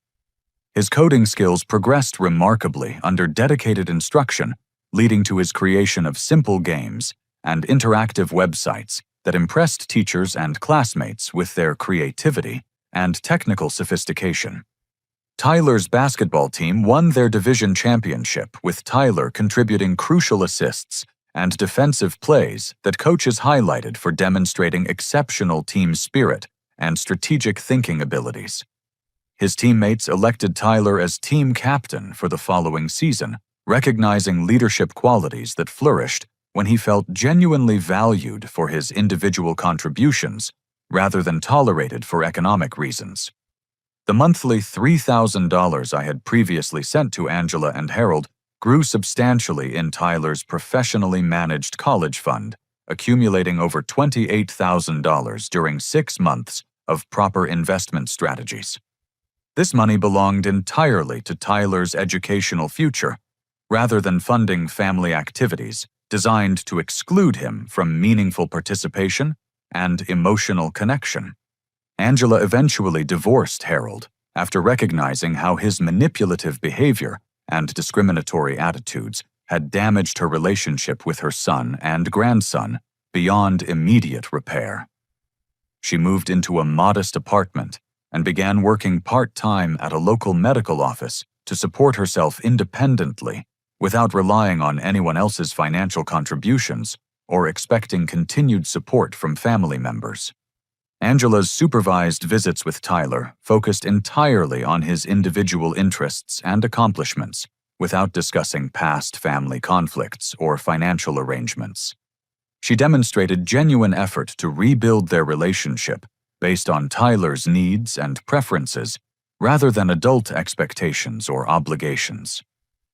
S1: His coding skills progressed remarkably under dedicated instruction, leading to his creation of simple games and interactive websites that impressed teachers and classmates with their creativity and technical sophistication. Tyler's basketball team won their division championship, with Tyler contributing crucial assists and defensive plays that coaches highlighted for demonstrating exceptional team spirit and strategic thinking abilities. His teammates elected Tyler as team captain for the following season, recognizing leadership qualities that flourished when he felt genuinely valued for his individual contributions rather than tolerated for economic reasons. The monthly $3,000 I had previously sent to Angela and Harold grew substantially in Tyler's professionally managed college fund, accumulating over $28,000 during 6 months of proper investment strategies. This money belonged entirely to Tyler's educational future, rather than funding family activities designed to exclude him from meaningful participation and emotional connection. Angela eventually divorced Harold after recognizing how his manipulative behavior and discriminatory attitudes had damaged her relationship with her son and grandson beyond immediate repair. She moved into a modest apartment and began working part-time at a local medical office to support herself independently without relying on anyone else's financial contributions or expecting continued support from family members. Angela's supervised visits with Tyler focused entirely on his individual interests and accomplishments without discussing past family conflicts or financial arrangements. She demonstrated genuine effort to rebuild their relationship based on Tyler's needs and preferences rather than adult expectations or obligations.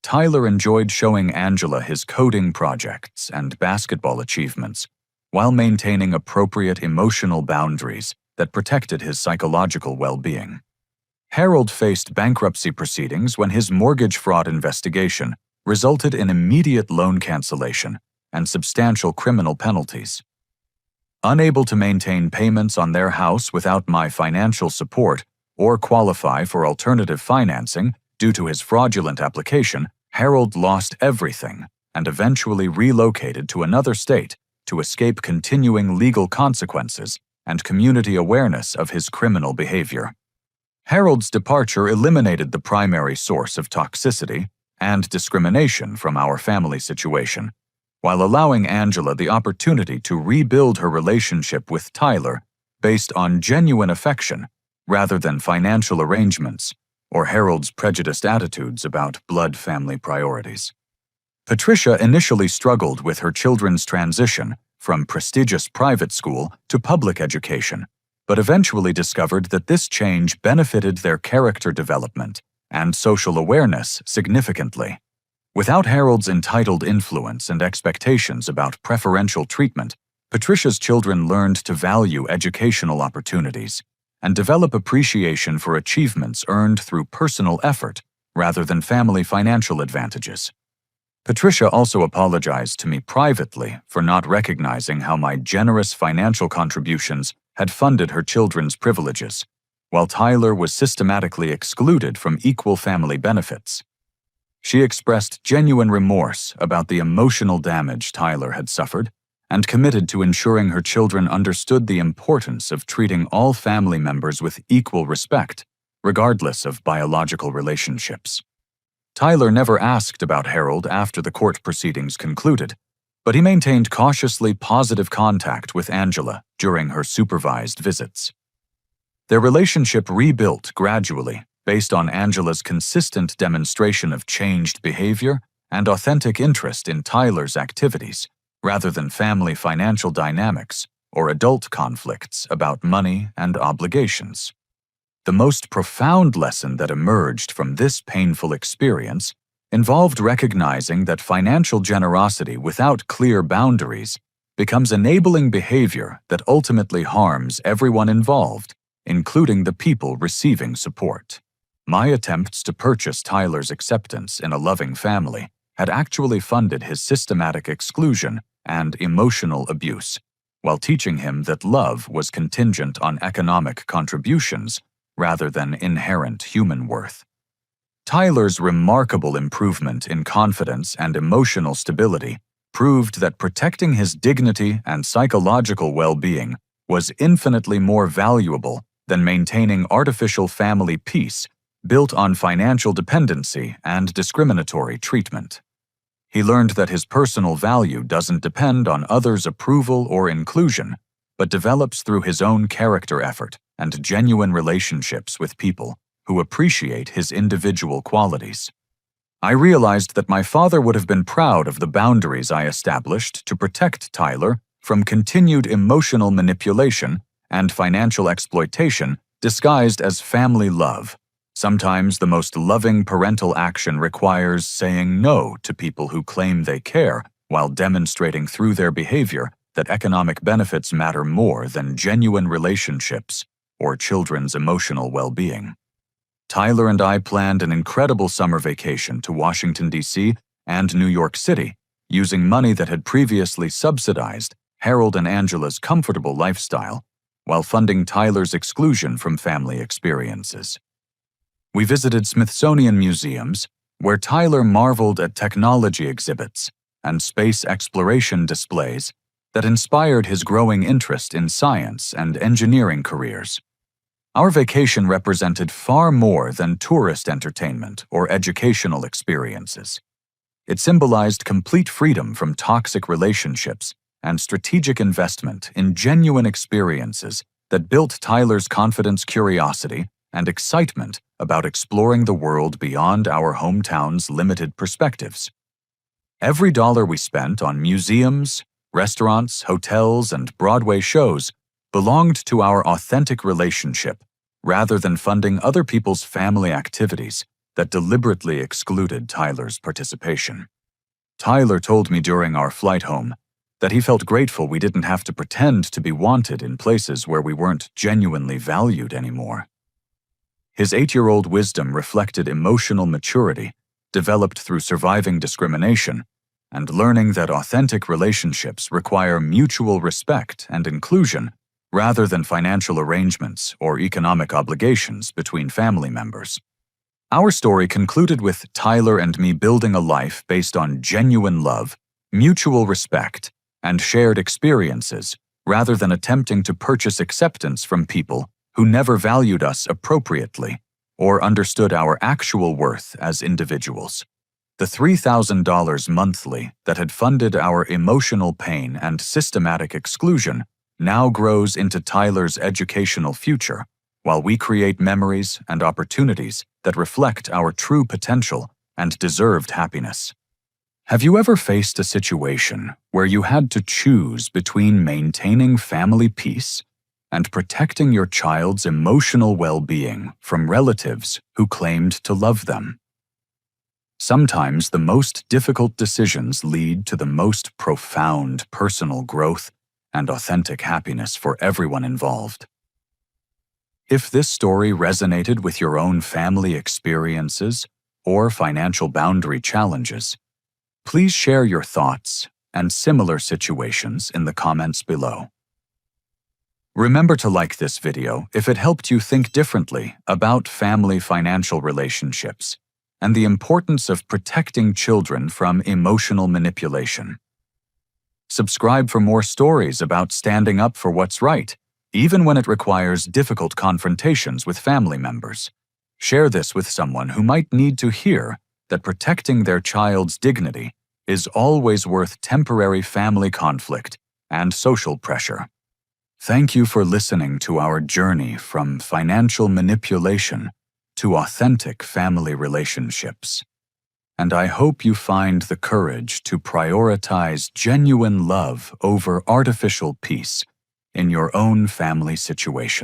S1: Tyler enjoyed showing Angela his coding projects and basketball achievements while maintaining appropriate emotional boundaries that protected his psychological well-being. Harold faced bankruptcy proceedings when his mortgage fraud investigation resulted in immediate loan cancellation and substantial criminal penalties. Unable to maintain payments on their house without my financial support or qualify for alternative financing due to his fraudulent application, Harold lost everything and eventually relocated to another state to escape continuing legal consequences and community awareness of his criminal behavior. Harold's departure eliminated the primary source of toxicity and discrimination from our family situation, while allowing Angela the opportunity to rebuild her relationship with Tyler based on genuine affection rather than financial arrangements or Harold's prejudiced attitudes about blood family priorities. Patricia initially struggled with her children's transition from prestigious private school to public education, but eventually discovered that this change benefited their character development and social awareness significantly. Without Harold's entitled influence and expectations about preferential treatment, Patricia's children learned to value educational opportunities and develop appreciation for achievements earned through personal effort rather than family financial advantages. Patricia also apologized to me privately for not recognizing how my generous financial contributions had funded her children's privileges, while Tyler was systematically excluded from equal family benefits. She expressed genuine remorse about the emotional damage Tyler had suffered and committed to ensuring her children understood the importance of treating all family members with equal respect, regardless of biological relationships. Tyler never asked about Harold after the court proceedings concluded, but he maintained cautiously positive contact with Angela during her supervised visits. Their relationship rebuilt gradually based on Angela's consistent demonstration of changed behavior and authentic interest in Tyler's activities, rather than family financial dynamics or adult conflicts about money and obligations. The most profound lesson that emerged from this painful experience involved recognizing that financial generosity without clear boundaries becomes enabling behavior that ultimately harms everyone involved, including the people receiving support. My attempts to purchase Tyler's acceptance in a loving family had actually funded his systematic exclusion and emotional abuse, while teaching him that love was contingent on economic contributions rather than inherent human worth. Tyler's remarkable improvement in confidence and emotional stability proved that protecting his dignity and psychological well-being was infinitely more valuable than maintaining artificial family peace built on financial dependency and discriminatory treatment. He learned that his personal value doesn't depend on others' approval or inclusion, but develops through his own character effort and genuine relationships with people who appreciate his individual qualities. I realized that my father would have been proud of the boundaries I established to protect Tyler from continued emotional manipulation and financial exploitation disguised as family love. Sometimes the most loving parental action requires saying no to people who claim they care while demonstrating through their behavior that economic benefits matter more than genuine relationships or children's emotional well-being. Tyler and I planned an incredible summer vacation to Washington, D.C. and New York City, using money that had previously subsidized Harold and Angela's comfortable lifestyle while funding Tyler's exclusion from family experiences. We visited Smithsonian museums, where Tyler marveled at technology exhibits and space exploration displays that inspired his growing interest in science and engineering careers. Our vacation represented far more than tourist entertainment or educational experiences. It symbolized complete freedom from toxic relationships and strategic investment in genuine experiences that built Tyler's confidence, curiosity, and excitement about exploring the world beyond our hometown's limited perspectives. Every dollar we spent on museums, restaurants, hotels, and Broadway shows belonged to our authentic relationship, rather than funding other people's family activities that deliberately excluded Tyler's participation. Tyler told me during our flight home that he felt grateful we didn't have to pretend to be wanted in places where we weren't genuinely valued anymore. His 8-year-old wisdom reflected emotional maturity developed through surviving discrimination and learning that authentic relationships require mutual respect and inclusion rather than financial arrangements or economic obligations between family members. Our story concluded with Tyler and me building a life based on genuine love, mutual respect, and shared experiences rather than attempting to purchase acceptance from people who never valued us appropriately or understood our actual worth as individuals. The $3,000 monthly that had funded our emotional pain and systematic exclusion now grows into Tyler's educational future, while we create memories and opportunities that reflect our true potential and deserved happiness. Have you ever faced a situation where you had to choose between maintaining family peace and protecting your child's emotional well-being from relatives who claimed to love them? Sometimes the most difficult decisions lead to the most profound personal growth and authentic happiness for everyone involved. If this story resonated with your own family experiences or financial boundary challenges, please share your thoughts and similar situations in the comments below. Remember to like this video if it helped you think differently about family financial relationships, and the importance of protecting children from emotional manipulation. Subscribe for more stories about standing up for what's right, even when it requires difficult confrontations with family members. Share this with someone who might need to hear that protecting their child's dignity is always worth temporary family conflict and social pressure. Thank you for listening to our journey from financial manipulation to authentic family relationships. And I hope you find the courage to prioritize genuine love over artificial peace in your own family situation.